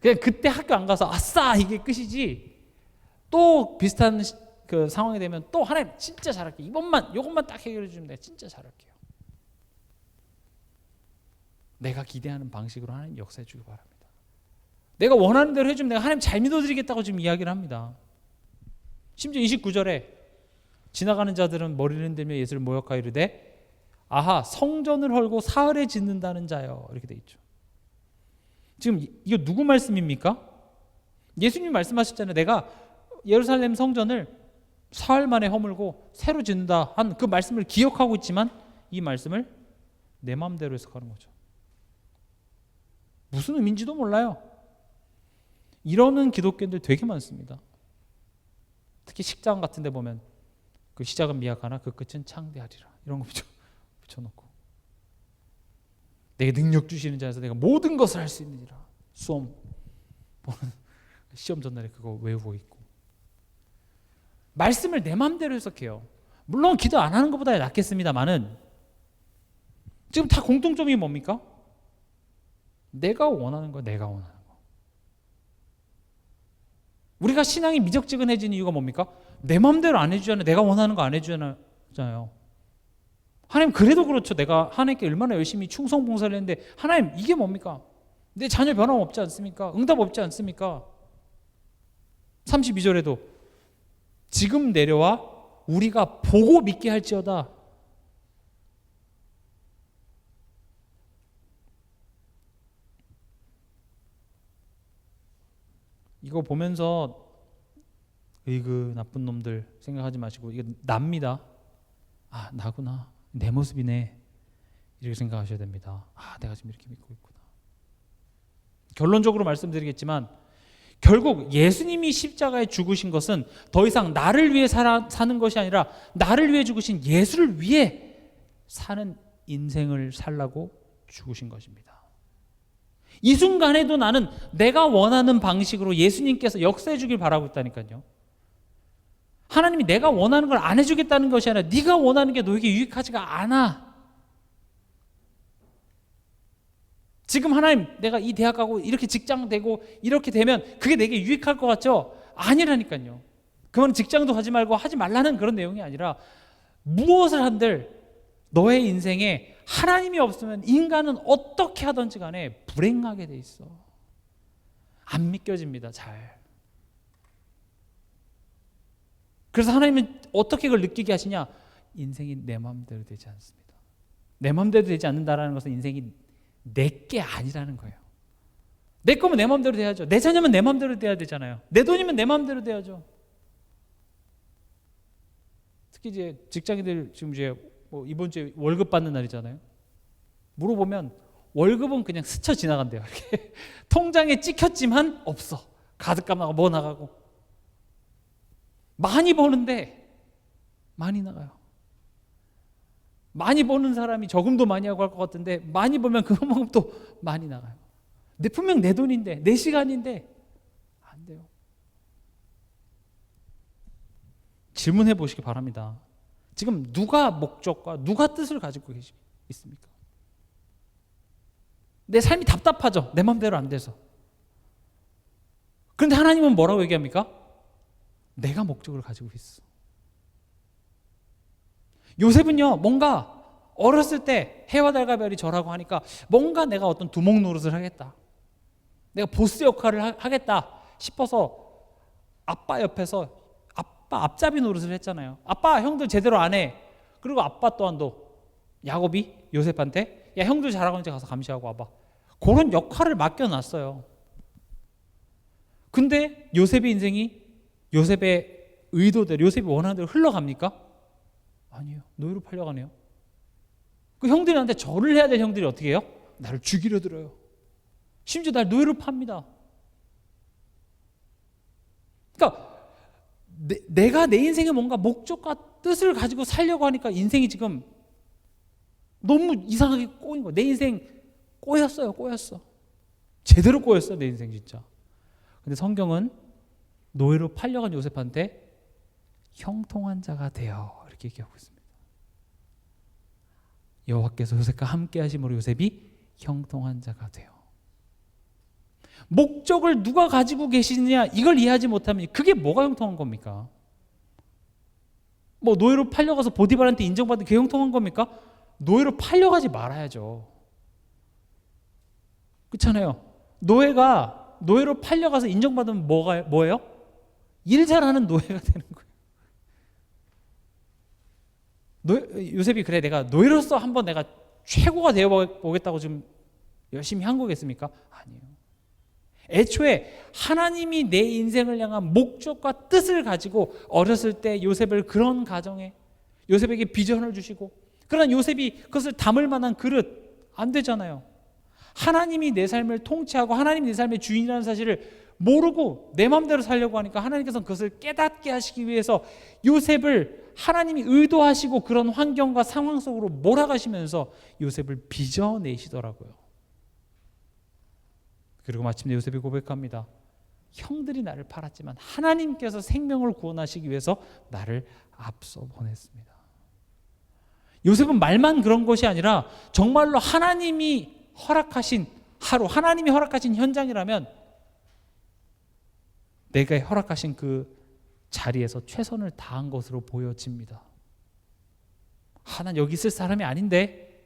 그냥 그때 학교 안 가서 아싸 이게 끝이지. 또 비슷한 그 상황이 되면 또 하나님 진짜 잘할게요. 이것만 딱 해결해 주면 내가 진짜 잘할게요. 내가 기대하는 방식으로 하나님 역사해 주길 바랍니다. 내가 원하는 대로 해주면 내가 하나님 잘 믿어드리겠다고 지금 이야기를 합니다. 심지어 29절에 지나가는 자들은 머리를 흔들며 예수를 모욕하여 이르되 아하 성전을 헐고 사흘에 짓는다는 자여, 이렇게 돼 있죠. 지금 이거 누구 말씀입니까? 예수님이 말씀하셨잖아요. 내가 예루살렘 성전을 사흘 만에 허물고 새로 짓는다 한 그 말씀을 기억하고 있지만 이 말씀을 내 마음대로 해석하는 거죠. 무슨 의미인지도 몰라요. 이러는 기독교인들 되게 많습니다. 특히 식장 같은 데 보면 그 시작은 미약하나 그 끝은 창대하리라 이런 거 붙여놓고, 내게 능력 주시는 자에서 내가 모든 것을 할 수 있느니라. 수험 보는 시험 전날에 그거 외우고 있고, 말씀을 내 마음대로 해석해요. 물론 기도 안 하는 것보다 낫겠습니다만은 지금 다 공통점이 뭡니까? 내가 원하는 거, 내가 원하는 거. 우리가 신앙이 미적지근해지는 이유가 뭡니까? 내 마음대로 안 해주잖아요. 내가 원하는 거 안 해주잖아요. 하나님 그래도 그렇죠. 내가 하나님께 얼마나 열심히 충성 봉사를 했는데 하나님 이게 뭡니까? 내 자녀 변함없지 않습니까? 응답 없지 않습니까? 32절에도 지금 내려와 우리가 보고 믿게 할지어다. 이거 보면서 으이그 나쁜 놈들 생각하지 마시고 이게 납니다. 아 나구나, 내 모습이네, 이렇게 생각하셔야 됩니다. 아 내가 지금 이렇게 믿고 있구나. 결론적으로 말씀드리겠지만 결국 예수님이 십자가에 죽으신 것은 더 이상 나를 위해 사는 것이 아니라 나를 위해 죽으신 예수를 위해 사는 인생을 살라고 죽으신 것입니다. 이 순간에도 나는 내가 원하는 방식으로 예수님께서 역사해 주길 바라고 있다니까요. 하나님이 내가 원하는 걸 안 해주겠다는 것이 아니라 네가 원하는 게 너에게 유익하지가 않아. 지금 하나님 내가 이 대학 가고 이렇게 직장 되고 이렇게 되면 그게 내게 유익할 것 같죠? 아니라니까요. 그건 직장도 하지 말고 하지 말라는 그런 내용이 아니라 무엇을 한들 너의 인생에 하나님이 없으면 인간은 어떻게 하든지 간에 불행하게 돼 있어. 안 믿겨집니다. 잘. 그래서 하나님은 어떻게 그걸 느끼게 하시냐? 인생이 내 마음대로 되지 않습니다. 내 마음대로 되지 않는다라는 것은 인생이 내 게 아니라는 거예요. 내 거면 내 마음대로 돼야죠. 내 자녀면 내 마음대로 돼야 되잖아요. 내 돈이면 내 마음대로 돼야죠. 특히 이제 직장인들 지금 이제 뭐 이번 주에 월급 받는 날이잖아요. 물어보면 월급은 그냥 스쳐 지나간대요. 이렇게 통장에 찍혔지만 없어. 가득값 나가고 뭐 나가고. 많이 버는데 많이 나가요. 많이 버는 사람이 저금도 많이 하고 할 것 같은데 많이 벌면 그만큼 또 많이 나가요. 분명 내 돈인데 내 시간인데 안 돼요. 질문해 보시기 바랍니다. 지금 누가 목적과 누가 뜻을 가지고 있습니까? 내 삶이 답답하죠. 내 마음대로 안 돼서. 그런데 하나님은 뭐라고 얘기합니까? 내가 목적을 가지고 있어. 요셉은요, 뭔가 어렸을 때 해와 달과 별이 저라고 하니까 뭔가 내가 어떤 두목 노릇을 하겠다, 내가 보스 역할을 하겠다 싶어서 아빠 옆에서 아빠 앞잡이 노릇을 했잖아요. 아빠, 형들 제대로 안 해. 그리고 아빠 또한도 야곱이 요셉한테 야, 형들 잘하고 이제 가서 감시하고 와봐. 그런 역할을 맡겨놨어요. 근데 요셉의 인생이 요셉의 의도대로, 요셉이 원하는 대로 흘러갑니까? 아니에요. 노예로 팔려가네요. 그 형들한테 절을 해야 될 형들이 어떻게 해요? 나를 죽이려 들어요. 심지어 날 노예로 팝니다. 그러니까 내가 내 인생에 뭔가 목적과 뜻을 가지고 살려고 하니까 인생이 지금 너무 이상하게 꼬인 거예요. 내 인생 꼬였어요. 제대로 꼬였어요. 내 인생 진짜. 근데 성경은 노예로 팔려간 요셉한테 형통한 자가 되어 이렇게 얘기하고 있습니다. 여호와께서 요셉과 함께 하심으로 요셉이 형통한 자가 되어. 목적을 누가 가지고 계시느냐, 이걸 이해하지 못하면 그게 뭐가 형통한 겁니까? 뭐 노예로 팔려가서 보디발한테 인정받은 게 형통한 겁니까? 노예로 팔려가지 말아야죠. 그렇잖아요. 노예로 팔려가서 인정받으면 뭐예요? 일 잘하는 노예가 되는 거예요. 요셉이 그래, 내가 노예로서 한번 내가 최고가 되어보겠다고 좀 열심히 한 거겠습니까? 아니에요. 애초에 하나님이 내 인생을 향한 목적과 뜻을 가지고 어렸을 때 요셉을 그런 가정에, 요셉에게 비전을 주시고, 그러나 요셉이 그것을 담을 만한 그릇 안 되잖아요. 하나님이 내 삶을 통치하고 하나님이 내 삶의 주인이라는 사실을 모르고 내 마음대로 살려고 하니까 하나님께서는 그것을 깨닫게 하시기 위해서 요셉을 하나님이 의도하시고 그런 환경과 상황 속으로 몰아가시면서 요셉을 빚어내시더라고요. 그리고 마침내 요셉이 고백합니다. 형들이 나를 팔았지만 하나님께서 생명을 구원하시기 위해서 나를 앞서 보냈습니다. 요셉은 말만 그런 것이 아니라 정말로 하나님이 허락하신 하루, 하나님이 허락하신 현장이라면 내가 허락하신 그 자리에서 최선을 다한 것으로 보여집니다. 난 여기 있을 사람이 아닌데,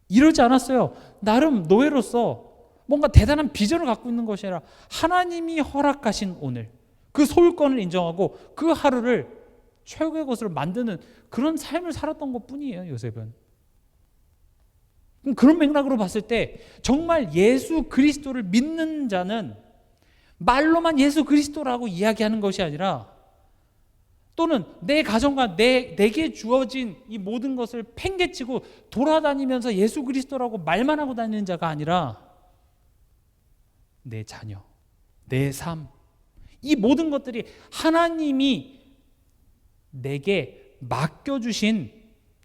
이러지 않았어요. 나름 노예로서 뭔가 대단한 비전을 갖고 있는 것이 아니라 하나님이 허락하신 오늘 그 소유권을 인정하고 그 하루를 최고의 것으로 만드는 그런 삶을 살았던 것뿐이에요. 요셉은. 그런 맥락으로 봤을 때 정말 예수 그리스도를 믿는 자는 말로만 예수 그리스도라고 이야기하는 것이 아니라, 또는 내 가정과 내게 주어진 이 모든 것을 팽개치고 돌아다니면서 예수 그리스도라고 말만 하고 다니는 자가 아니라 내 자녀, 내 삶, 이 모든 것들이 하나님이 내게 맡겨주신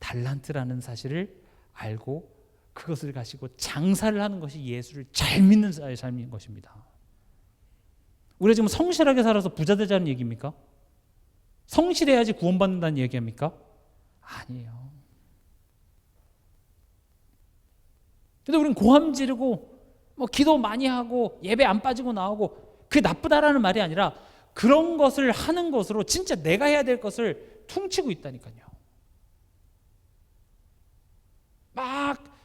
달란트라는 사실을 알고 그것을 가지고 장사를 하는 것이 예수를 잘 믿는 자의 삶인 것입니다. 우리가 지금 성실하게 살아서 부자 되자는 얘기입니까? 성실해야지 구원받는다는 얘기입니까? 아니에요. 근데 우리는 고함 지르고 기도 많이 하고 예배 안 빠지고 나오고 그게 나쁘다라는 말이 아니라 그런 것을 하는 것으로 진짜 내가 해야 될 것을 퉁치고 있다니까요. 막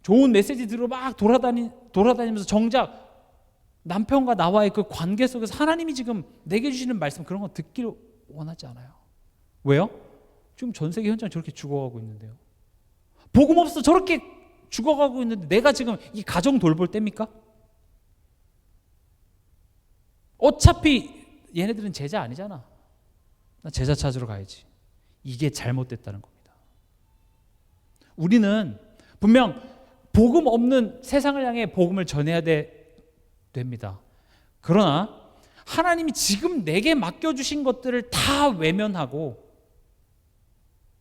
좋은 메시지 들으러 막 돌아다니면서 정작 남편과 나와의 그 관계 속에서 하나님이 지금 내게 주시는 말씀, 그런 거 듣기를 원하지 않아요. 왜요? 지금 전 세계 현장 저렇게 죽어가고 있는데요. 복음 없어 저렇게 죽어가고 있는데 내가 지금 이 가정 돌볼 때입니까? 어차피 얘네들은 제자 아니잖아. 나 제자 찾으러 가야지. 이게 잘못됐다는 겁니다. 우리는 분명 복음 없는 세상을 향해 복음을 전해야 됩니다. 그러나 하나님이 지금 내게 맡겨주신 것들을 다 외면하고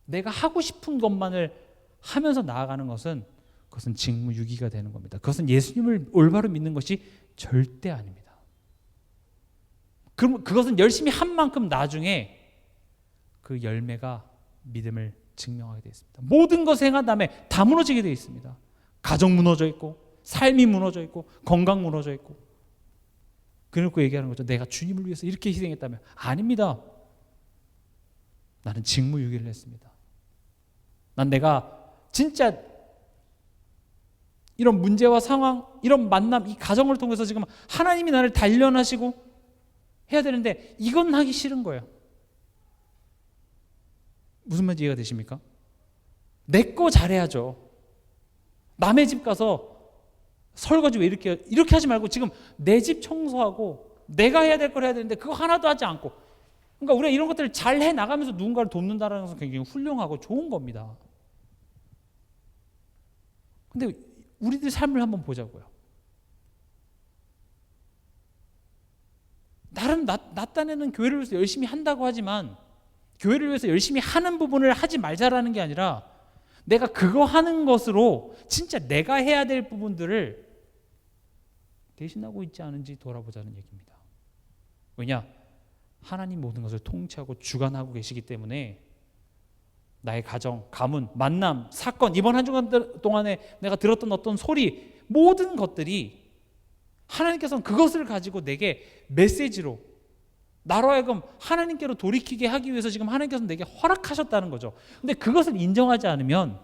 내가 하고 싶은 것만을 하면서 나아가는 것은, 그것은 직무유기가 되는 겁니다. 그것은 예수님을 올바로 믿는 것이 절대 아닙니다. 그럼 그것은 열심히 한 만큼 나중에 그 열매가 믿음을 증명하게 되어 있습니다. 모든 것을 행한 다음에 다 무너지게 되어 있습니다. 가정 무너져 있고 삶이 무너져 있고 건강 무너져 있고. 그러고 얘기하는 거죠. 내가 주님을 위해서 이렇게 희생했다면. 아닙니다. 나는 직무유기를 했습니다. 난 내가 진짜 이런 문제와 상황, 이런 만남, 이 가정을 통해서 지금 하나님이 나를 단련하시고 해야 되는데 이건 하기 싫은 거예요. 무슨 말인지 이해가 되십니까? 내 거 잘해야죠. 남의 집 가서 설거지 왜 이렇게 하지 말고 지금 내 집 청소하고 내가 해야 될 걸 해야 되는데 그거 하나도 하지 않고. 그러니까 우리가 이런 것들을 잘 해나가면서 누군가를 돕는다는 것은 굉장히 훌륭하고 좋은 겁니다. 근데 우리들 삶을 한번 보자고요. 나름 나 딴에는 교회를 위해서 열심히 한다고 하지만 교회를 위해서 열심히 하는 부분을 하지 말자라는 게 아니라 내가 그거 하는 것으로 진짜 내가 해야 될 부분들을 대신하고 있지 않은지 돌아보자는 얘기입니다. 왜냐? 하나님 모든 것을 통치하고 주관하고 계시기 때문에 나의 가정, 가문, 만남, 사건, 이번 한 주간 동안에 내가 들었던 어떤 소리, 모든 것들이 하나님께서는 그것을 가지고 내게 메시지로 나로 하여금 하나님께로 돌이키게 하기 위해서 지금 하나님께서는 내게 허락하셨다는 거죠. 근데 그것을 인정하지 않으면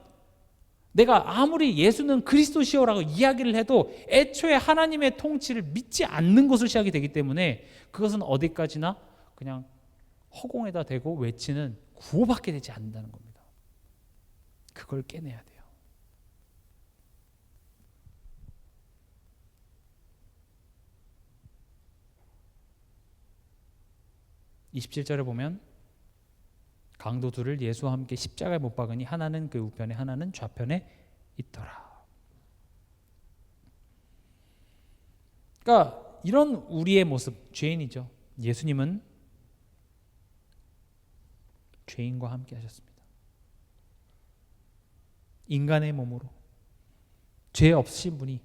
내가 아무리 예수는 그리스도시오라고 이야기를 해도 애초에 하나님의 통치를 믿지 않는 것을 시작이 되기 때문에 그것은 어디까지나 그냥 허공에다 대고 외치는 구호밖에 되지 않는다는 겁니다. 그걸 깨내야 돼요. (27절에) 보면 강도 둘을 예수와 함께 십자가에 못 박으니 하나는 그 우편에 하나는 좌편에 있더라. 그러니까 이런 우리의 모습, 죄인이죠. 예수님은 죄인과 함께 하셨습니다. 인간의 몸으로 죄 없으신 분이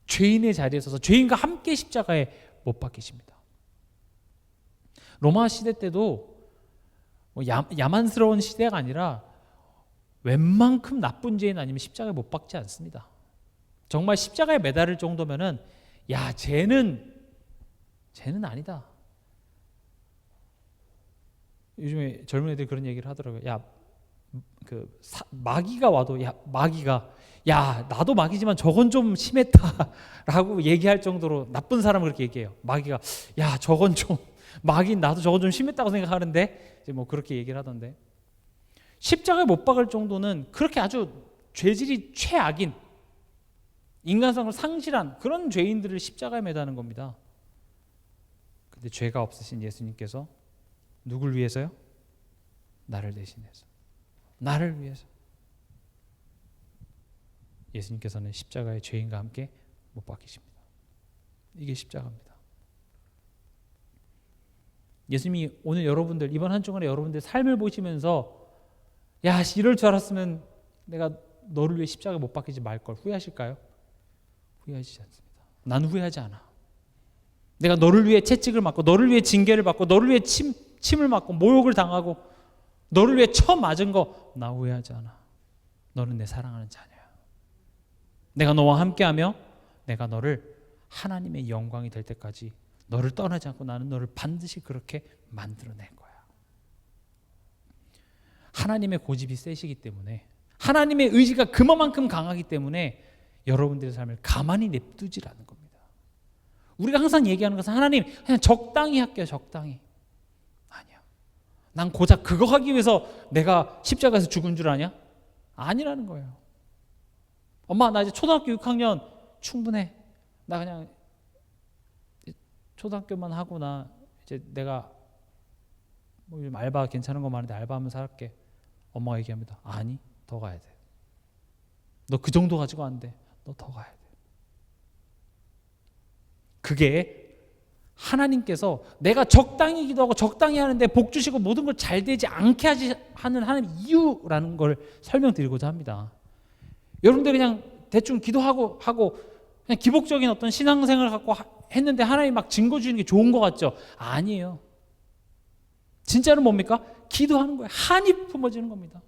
죄인의 자리에 서서 죄인과 함께 십자가에 못 박히십니다. 로마 시대 때도 야만스러운 시대가 아니라 웬만큼 나쁜 죄인 아니면 십자가에 못 박지 않습니다. 정말 십자가에 매달릴 정도면은 야 쟤는 아니다. 요즘에 젊은 애들이 그런 얘기를 하더라고요. 마귀가 와도 마귀가 나도 마귀지만 저건 좀 심했다라고 얘기할 정도로 나쁜 사람을 그렇게 얘기해요. 마귀가 저건 좀 마귀 나도 저건 좀 심했다고 생각하는데 이제 뭐 그렇게 얘기를 하던데 십자가에 못 박을 정도는 그렇게 아주 죄질이 최악인 인간성을 상실한 그런 죄인들을 십자가에 매다는 겁니다. 근데 죄가 없으신 예수님께서 누굴 위해서요? 나를 대신해서 나를 위해서 예수님께서는 십자가의 죄인과 함께 못 박히십니다. 이게 십자가입니다. 예수님이 오늘 여러분들 이번 한 주간에 여러분들 삶을 보시면서 이럴 줄 알았으면 내가 너를 위해 십자가에 못 박히지 말걸 후회하실까요? 후회하시지 않습니다. 난 후회하지 않아. 내가 너를 위해 채찍을 맞고 너를 위해 징계를 받고 너를 위해 침을 맞고 모욕을 당하고 너를 위해 처음 맞은 거 나 후회하지 않아. 너는 내 사랑하는 자녀야. 내가 너와 함께하며 내가 너를 하나님의 영광이 될 때까지 너를 떠나지 않고 나는 너를 반드시 그렇게 만들어낼 거야. 하나님의 고집이 세시기 때문에 하나님의 의지가 그만큼 강하기 때문에 여러분들의 삶을 가만히 냅두지라는 겁니다. 우리가 항상 얘기하는 것은 하나님 그냥 적당히 할게요. 적당히. 아니야. 난 고작 그거 하기 위해서 내가 십자가에서 죽은 줄 아냐? 아니라는 거예요. 엄마 나 이제 초등학교 6학년 충분해. 나 그냥 초등학교만 하고 나 이제 내가 뭐 알바 괜찮은 거 많은데 알바하면서 할게. 엄마가 얘기합니다. 아니 더 가야 돼. 너 그 정도 가지고 안 돼. 너 더 가야 돼. 그게 하나님께서 내가 적당히 기도하고 적당히 하는데 복 주시고 모든 걸 잘 되지 않게 하는 하나님 이유라는 걸 설명드리고자 합니다. 여러분들이 그냥 대충 기도하고 그냥 기복적인 어떤 신앙생활을 갖고 했는데 하나님 막 증거 주는 게 좋은 것 같죠? 아니에요. 진짜는 뭡니까? 기도하는 거예요. 한이 품어지는 겁니다.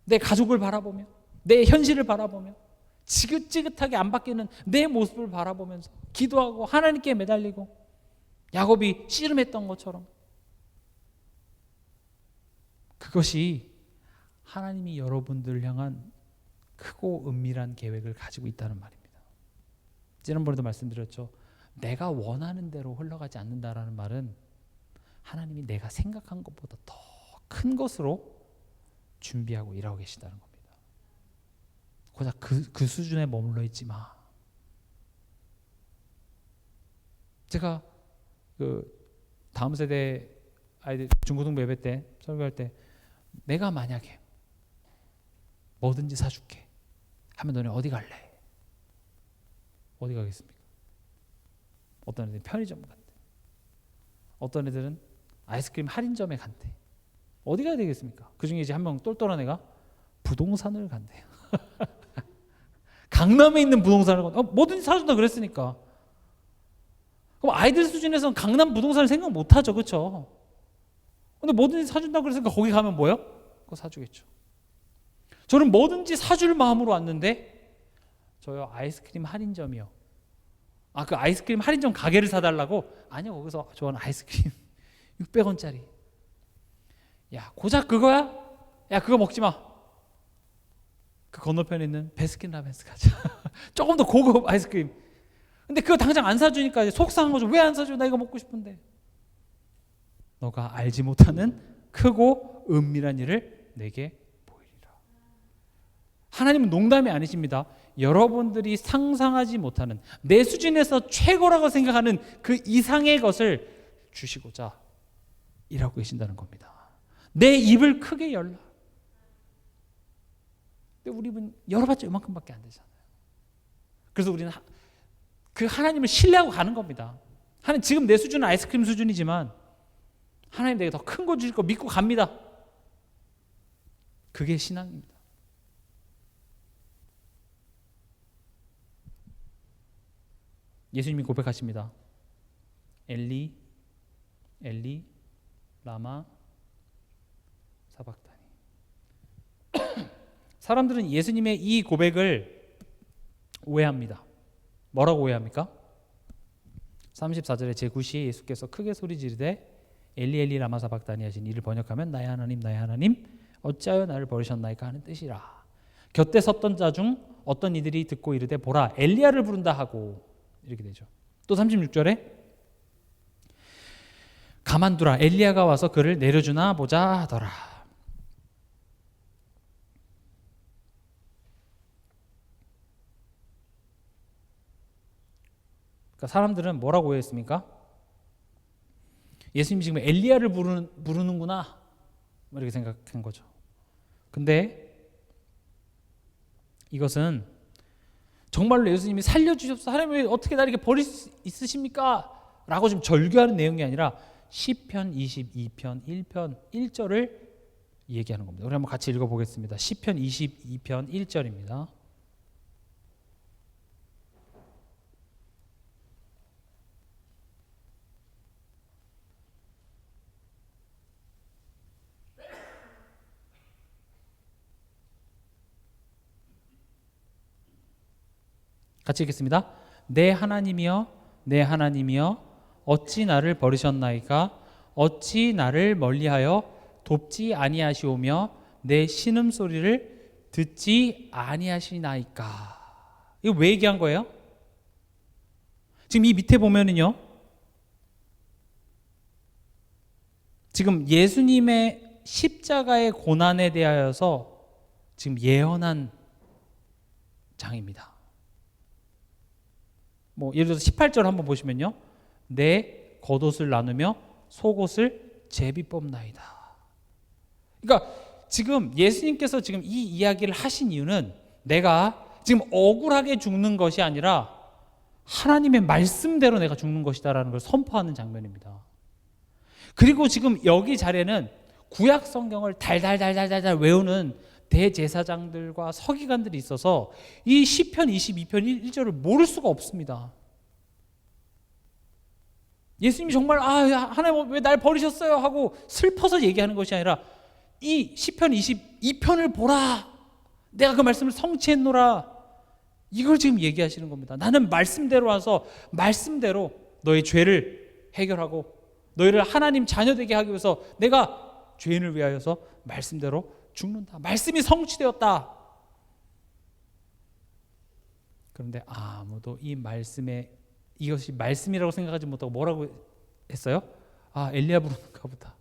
내 가족을 바라보며 내 현실을 바라보며 지긋지긋하게 안 바뀌는 내 모습을 바라보면서 기도하고 하나님께 매달리고 야곱이 씨름했던 것처럼, 그것이 하나님이 여러분들을 향한 크고 은밀한 계획을 가지고 있다는 말입니다. 지난번에도 말씀드렸죠. 내가 원하는 대로 흘러가지 않는다라는 말은 하나님이 내가 생각한 것보다 더 큰 것으로 준비하고 일하고 계시다는 겁니다. 고작 그 수준에 머물러 있지 마. 제가 그 다음 세대 아이들 중고등부 예배 때 설교할 때, 내가 만약에 뭐든지 사줄게 하면 너네 어디 갈래? 어디 가겠습니까? 어떤 애들은 편의점 간대. 어떤 애들은 아이스크림 할인점에 간대. 어디 가야 되겠습니까? 그 중에 이제 한 명 똘똘한 애가 부동산을 간대요. 강남에 있는 부동산을 뭐든지 사준다 그랬으니까. 그럼 아이들 수준에서는 강남 부동산을 생각 못 하죠. 그렇죠? 근데 뭐든지 사준다 그랬으니까 거기 가면 뭐요? 그거 사주겠죠. 저는 뭐든지 사줄 마음으로 왔는데, 저요 아이스크림 할인점이요. 그 아이스크림 할인점 가게를 사달라고? 아니요, 거기서 좋아하는 아이스크림 600원짜리. 야, 고작 그거야? 야, 그거 먹지 마. 그 건너편에 있는 베스킨라빈스 가자. 조금 더 고급 아이스크림. 근데 그거 당장 안 사주니까 속상한 거죠. 왜 안 사줘? 나 이거 먹고 싶은데. 너가 알지 못하는 크고 은밀한 일을 내게 보이리라. 하나님은 농담이 아니십니다. 여러분들이 상상하지 못하는, 내 수준에서 최고라고 생각하는 그 이상의 것을 주시고자 일하고 계신다는 겁니다. 내 입을 크게 열라. 근데 우리 입은 열어봤자 이만큼밖에 안 되잖아요. 그래서 우리는 그 하나님을 신뢰하고 가는 겁니다. 하나님, 지금 내 수준은 아이스크림 수준이지만 하나님 내게 더 큰 거 주실 거 믿고 갑니다. 그게 신앙입니다. 예수님이 고백하십니다. 엘리 엘리 라마 사박다니. 사람들은 예수님의 이 고백을 오해합니다. 뭐라고 오해합니까? 34절에 제9시에 예수께서 크게 소리 지르되 엘리 엘리 라마 사박다니 하신 이를 번역하면 나의 하나님 나의 하나님 어찌하여 나를 버리셨나이까 하는 뜻이라. 곁에 섰던 자 중 어떤 이들이 듣고 이르되 보라 엘리야를 부른다 하고, 이렇게 되죠. 또 36절에 가만두라 엘리야가 와서 그를 내려주나 보자 하더라. 그러니까 사람들은 뭐라고 오해했습니까? 예수님이 지금 엘리야를 부르는구나 이렇게 생각한 거죠. 근데 이것은 정말로 예수님이 살려주셨어, 하나님 왜 어떻게 나 이렇게 버릴 수 있으십니까? 라고 좀 절규하는 내용이 아니라 시편 22편 1편 1절을 얘기하는 겁니다. 우리 한번 같이 읽어보겠습니다. 시편 22편 1절입니다. 같이 읽겠습니다. 내 하나님이여 내 하나님이여 어찌 나를 버리셨나이까? 어찌 나를 멀리하여 돕지 아니하시오며 내 신음소리를 듣지 아니하시나이까? 이거 왜 얘기한 거예요? 지금 이 밑에 보면은요, 지금 예수님의 십자가의 고난에 대하여서 지금 예언한 장입니다. 예를 들어서 18절 한번 보시면요, 내 겉옷을 나누며 속옷을 제비뽑나이다. 그러니까 지금 예수님께서 지금 이 이야기를 하신 이유는 내가 지금 억울하게 죽는 것이 아니라 하나님의 말씀대로 내가 죽는 것이다라는 걸 선포하는 장면입니다. 그리고 지금 여기 자리에는 구약 성경을 달달달달달 외우는 대제사장들과 서기관들이 있어서 이 시편 22편 1절을 모를 수가 없습니다. 예수님이 정말 하나님 왜 날 버리셨어요 하고 슬퍼서 얘기하는 것이 아니라 이 시편 22편을 보라, 내가 그 말씀을 성취했노라. 이걸 지금 얘기하시는 겁니다. 나는 말씀대로 와서 말씀대로 너의 죄를 해결하고 너희를 하나님 자녀 되게 하기 위해서 내가 죄인을 위하여서 말씀대로 죽는다. 말씀이 성취되었다. 그런데 아무도 이 말씀에 이것이 말씀이라고 생각하지 못하고 뭐라고 했어요? 엘리야 부르는가 보다.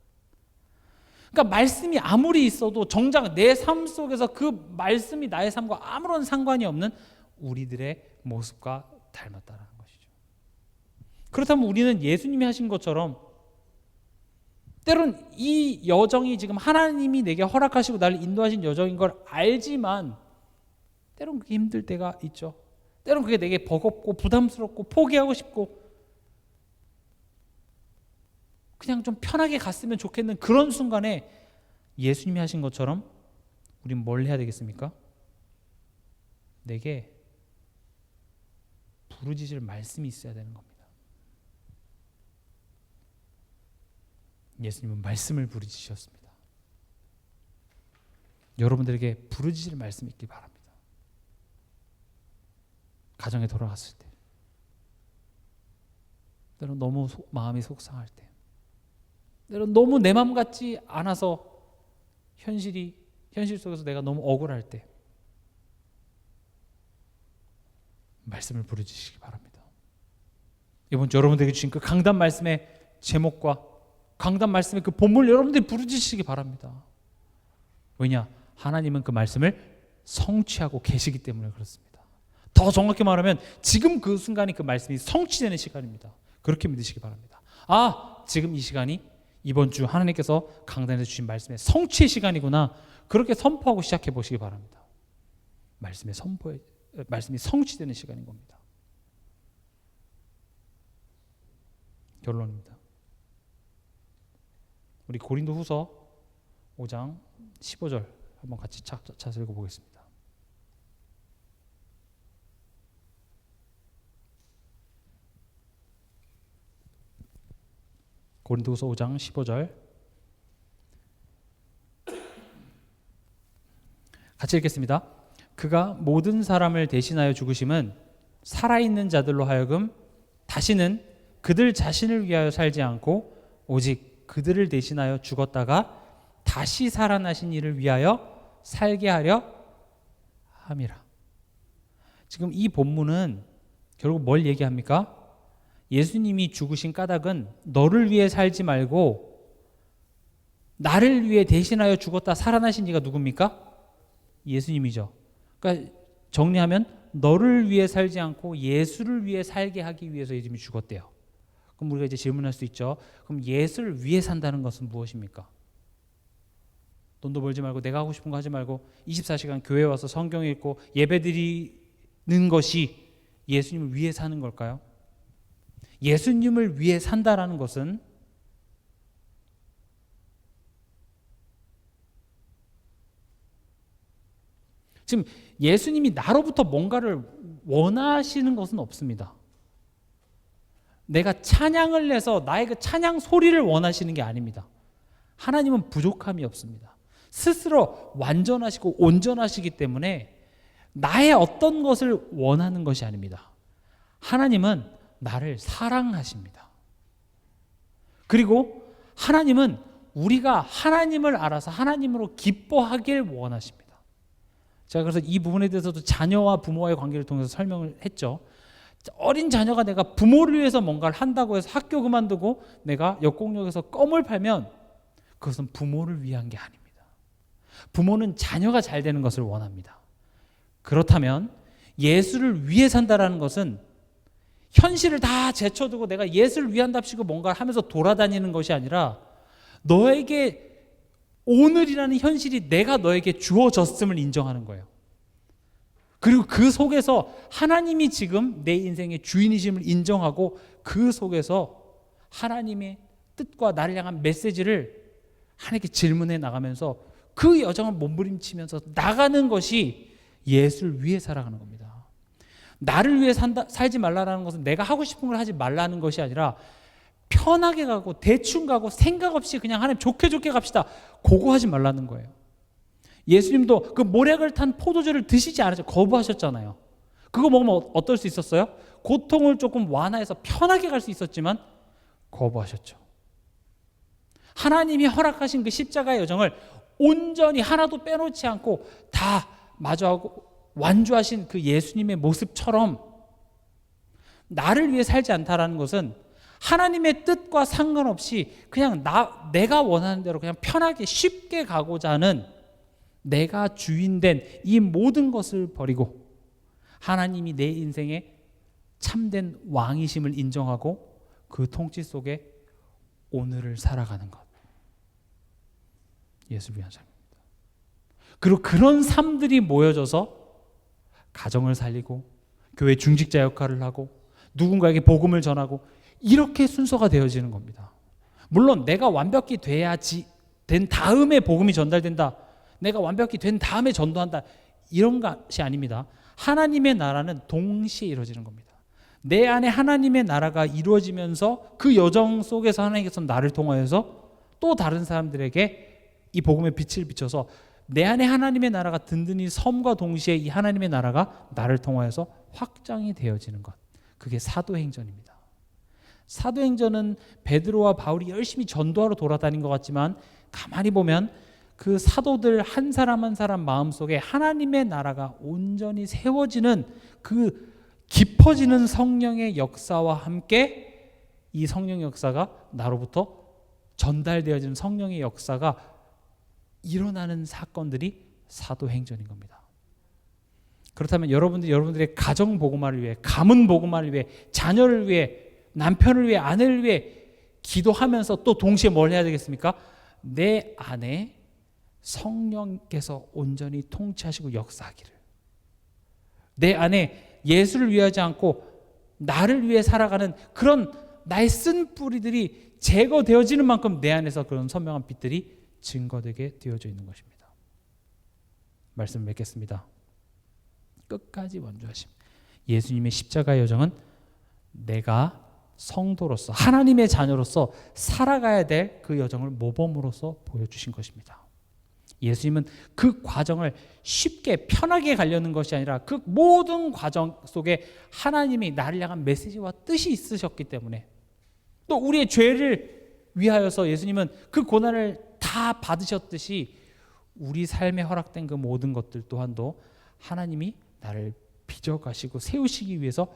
그러니까 말씀이 아무리 있어도 정작 내 삶 속에서 그 말씀이 나의 삶과 아무런 상관이 없는 우리들의 모습과 닮았다는 것이죠. 그렇다면 우리는 예수님이 하신 것처럼 때론 이 여정이 지금 하나님이 내게 허락하시고 나를 인도하신 여정인 걸 알지만 때론 그게 힘들 때가 있죠. 때론 그게 내게 버겁고 부담스럽고 포기하고 싶고 그냥 좀 편하게 갔으면 좋겠는 그런 순간에 예수님이 하신 것처럼 우린 뭘 해야 되겠습니까? 내게 부르짖을 말씀이 있어야 되는 겁니다. 예수님은 말씀을 부르짖으셨습니다. 여러분들에게 부르짖을 말씀이 있길 바랍니다. 가정에 돌아갔을 때, 때론 너무 마음이 속상할 때, 때론 너무 내 마음 같지 않아서 현실 속에서 내가 너무 억울할 때 말씀을 부르짖으시기 바랍니다. 이번 주 여러분들에게 주신 그 강단 말씀의 제목과 강단 말씀의 그 본문을 여러분들이 부르짖으시기 바랍니다. 왜냐? 하나님은 그 말씀을 성취하고 계시기 때문에 그렇습니다. 더 정확히 말하면 지금 그 순간이 그 말씀이 성취되는 시간입니다. 그렇게 믿으시기 바랍니다. 지금 이 시간이 이번 주 하나님께서 강단에서 주신 말씀의 성취의 시간이구나. 그렇게 선포하고 시작해 보시기 바랍니다. 말씀이 성취되는 시간인 겁니다. 결론입니다. 우리 고린도후서 5장 15절 한번 같이 자세히 읽어보겠습니다. 고린도후서 5장 15절 같이 읽겠습니다. 그가 모든 사람을 대신하여 죽으심은 살아있는 자들로 하여금 다시는 그들 자신을 위하여 살지 않고 오직 그들을 대신하여 죽었다가 다시 살아나신 이를 위하여 살게 하려 함이라. 지금 이 본문은 결국 뭘 얘기합니까? 예수님이 죽으신 까닭은 너를 위해 살지 말고 나를 위해 대신하여 죽었다 살아나신 이가 누굽니까? 예수님이죠. 그러니까 정리하면 너를 위해 살지 않고 예수를 위해 살게 하기 위해서 예수님이 죽었대요. 그럼 우리가 이제 질문할 수 있죠. 그럼 예수를 위해 산다는 것은 무엇입니까? 돈도 벌지 말고 내가 하고 싶은 거 하지 말고 24시간 교회 와서 성경 읽고 예배드리는 것이 예수님을 위해 사는 걸까요? 예수님을 위해 산다라는 것은 지금 예수님이 나로부터 뭔가를 원하시는 것은 없습니다. 내가 찬양을 내서 나의 그 찬양 소리를 원하시는 게 아닙니다. 하나님은 부족함이 없습니다. 스스로 완전하시고 온전하시기 때문에 나의 어떤 것을 원하는 것이 아닙니다. 하나님은 나를 사랑하십니다. 그리고 하나님은 우리가 하나님을 알아서 하나님으로 기뻐하길 원하십니다. 제가 그래서 이 부분에 대해서도 자녀와 부모와의 관계를 통해서 설명을 했죠. 어린 자녀가 내가 부모를 위해서 뭔가를 한다고 해서 학교 그만두고 내가 역공역에서 껌을 팔면 그것은 부모를 위한 게 아닙니다. 부모는 자녀가 잘 되는 것을 원합니다. 그렇다면 예수를 위해 산다라는 것은 현실을 다 제쳐두고 내가 예수를 위한답시고 뭔가를 하면서 돌아다니는 것이 아니라 너에게 오늘이라는 현실이 내가 너에게 주어졌음을 인정하는 거예요. 그리고 그 속에서 하나님이 지금 내 인생의 주인이심을 인정하고 그 속에서 하나님의 뜻과 나를 향한 메시지를 하나님께 질문해 나가면서 그 여정을 몸부림치면서 나가는 것이 예수를 위해 살아가는 겁니다. 나를 위해 살지 말라는 것은 내가 하고 싶은 걸 하지 말라는 것이 아니라 편하게 가고 대충 가고 생각 없이 그냥 하나님 좋게 갑시다. 그거 하지 말라는 거예요. 예수님도 그 모략을 탄 포도주를 드시지 않으셨죠. 거부하셨잖아요. 그거 먹으면 어떨 수 있었어요? 고통을 조금 완화해서 편하게 갈 수 있었지만 거부하셨죠. 하나님이 허락하신 그 십자가의 여정을 온전히 하나도 빼놓지 않고 다 마주하고 완주하신 그 예수님의 모습처럼 나를 위해 살지 않다라는 것은 하나님의 뜻과 상관없이 그냥 내가 원하는 대로 그냥 편하게 쉽게 가고자 하는 내가 주인된 이 모든 것을 버리고 하나님이 내 인생의 참된 왕이심을 인정하고 그 통치 속에 오늘을 살아가는 것. 예수를 위한 삶입니다. 그리고 그런 삶들이 모여져서 가정을 살리고 교회 중직자 역할을 하고 누군가에게 복음을 전하고 이렇게 순서가 되어지는 겁니다. 물론 내가 완벽히 된 다음에 복음이 전달된다. 내가 완벽히 된 다음에 전도한다. 이런 것이 아닙니다. 하나님의 나라는 동시에 이루어지는 겁니다. 내 안에 하나님의 나라가 이루어지면서 그 여정 속에서 하나님께서 나를 통하여서 또 다른 사람들에게 이 복음의 빛을 비춰서 내 안에 하나님의 나라가 든든히 섬과 동시에 이 하나님의 나라가 나를 통하여서 확장이 되어지는 것. 그게 사도행전입니다. 사도행전은 베드로와 바울이 열심히 전도하러 돌아다닌 것 같지만 가만히 보면 그 사도들 한 사람 한 사람 마음속에 하나님의 나라가 온전히 세워지는 그 깊어지는 성령의 역사와 함께 이 성령의 역사가 나로부터 전달되어지는 성령의 역사가 일어나는 사건들이 사도행전인 겁니다. 그렇다면 여러분들의 가정 복음화를 위해, 가문 복음화를 위해, 자녀를 위해, 남편을 위해, 아내를 위해 기도하면서 또 동시에 뭘 해야 되겠습니까? 내 안에 성령께서 온전히 통치하시고 역사하기를, 내 안에 예수를 위하지 않고 나를 위해 살아가는 그런 나의 쓴 뿌리들이 제거되어지는 만큼 내 안에서 그런 선명한 빛들이 증거되게 되어져 있는 것입니다. 말씀 맺겠습니다. 끝까지 완주하심. 예수님의 십자가의 여정은 내가 성도로서 하나님의 자녀로서 살아가야 될 그 여정을 모범으로서 보여주신 것입니다. 예수님은 그 과정을 쉽게 편하게 가려는 것이 아니라 그 모든 과정 속에 하나님이 나를 향한 메시지와 뜻이 있으셨기 때문에 또 우리의 죄를 위하여서 예수님은 그 고난을 다 받으셨듯이 우리 삶에 허락된 그 모든 것들 또한도 하나님이 나를 빚어가시고 세우시기 위해서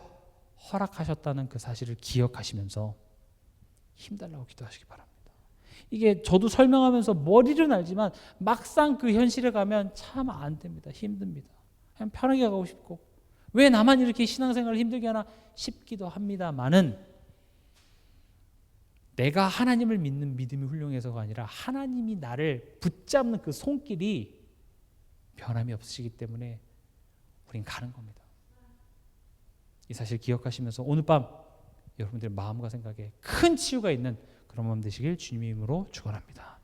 허락하셨다는 그 사실을 기억하시면서 힘달라고 기도하시기 바랍니다. 이게 저도 설명하면서 머리는 알지만 막상 그 현실에 가면 참 안 됩니다. 힘듭니다. 그냥 편하게 가고 싶고 왜 나만 이렇게 신앙생활을 힘들게 하나 싶기도 합니다만은 내가 하나님을 믿는 믿음이 훌륭해서가 아니라 하나님이 나를 붙잡는 그 손길이 변함이 없으시기 때문에 우린 가는 겁니다. 이 사실 기억하시면서 오늘 밤 여러분들의 마음과 생각에 큰 치유가 있는 그런 마음 되시길 주님의 이름으로 축원합니다.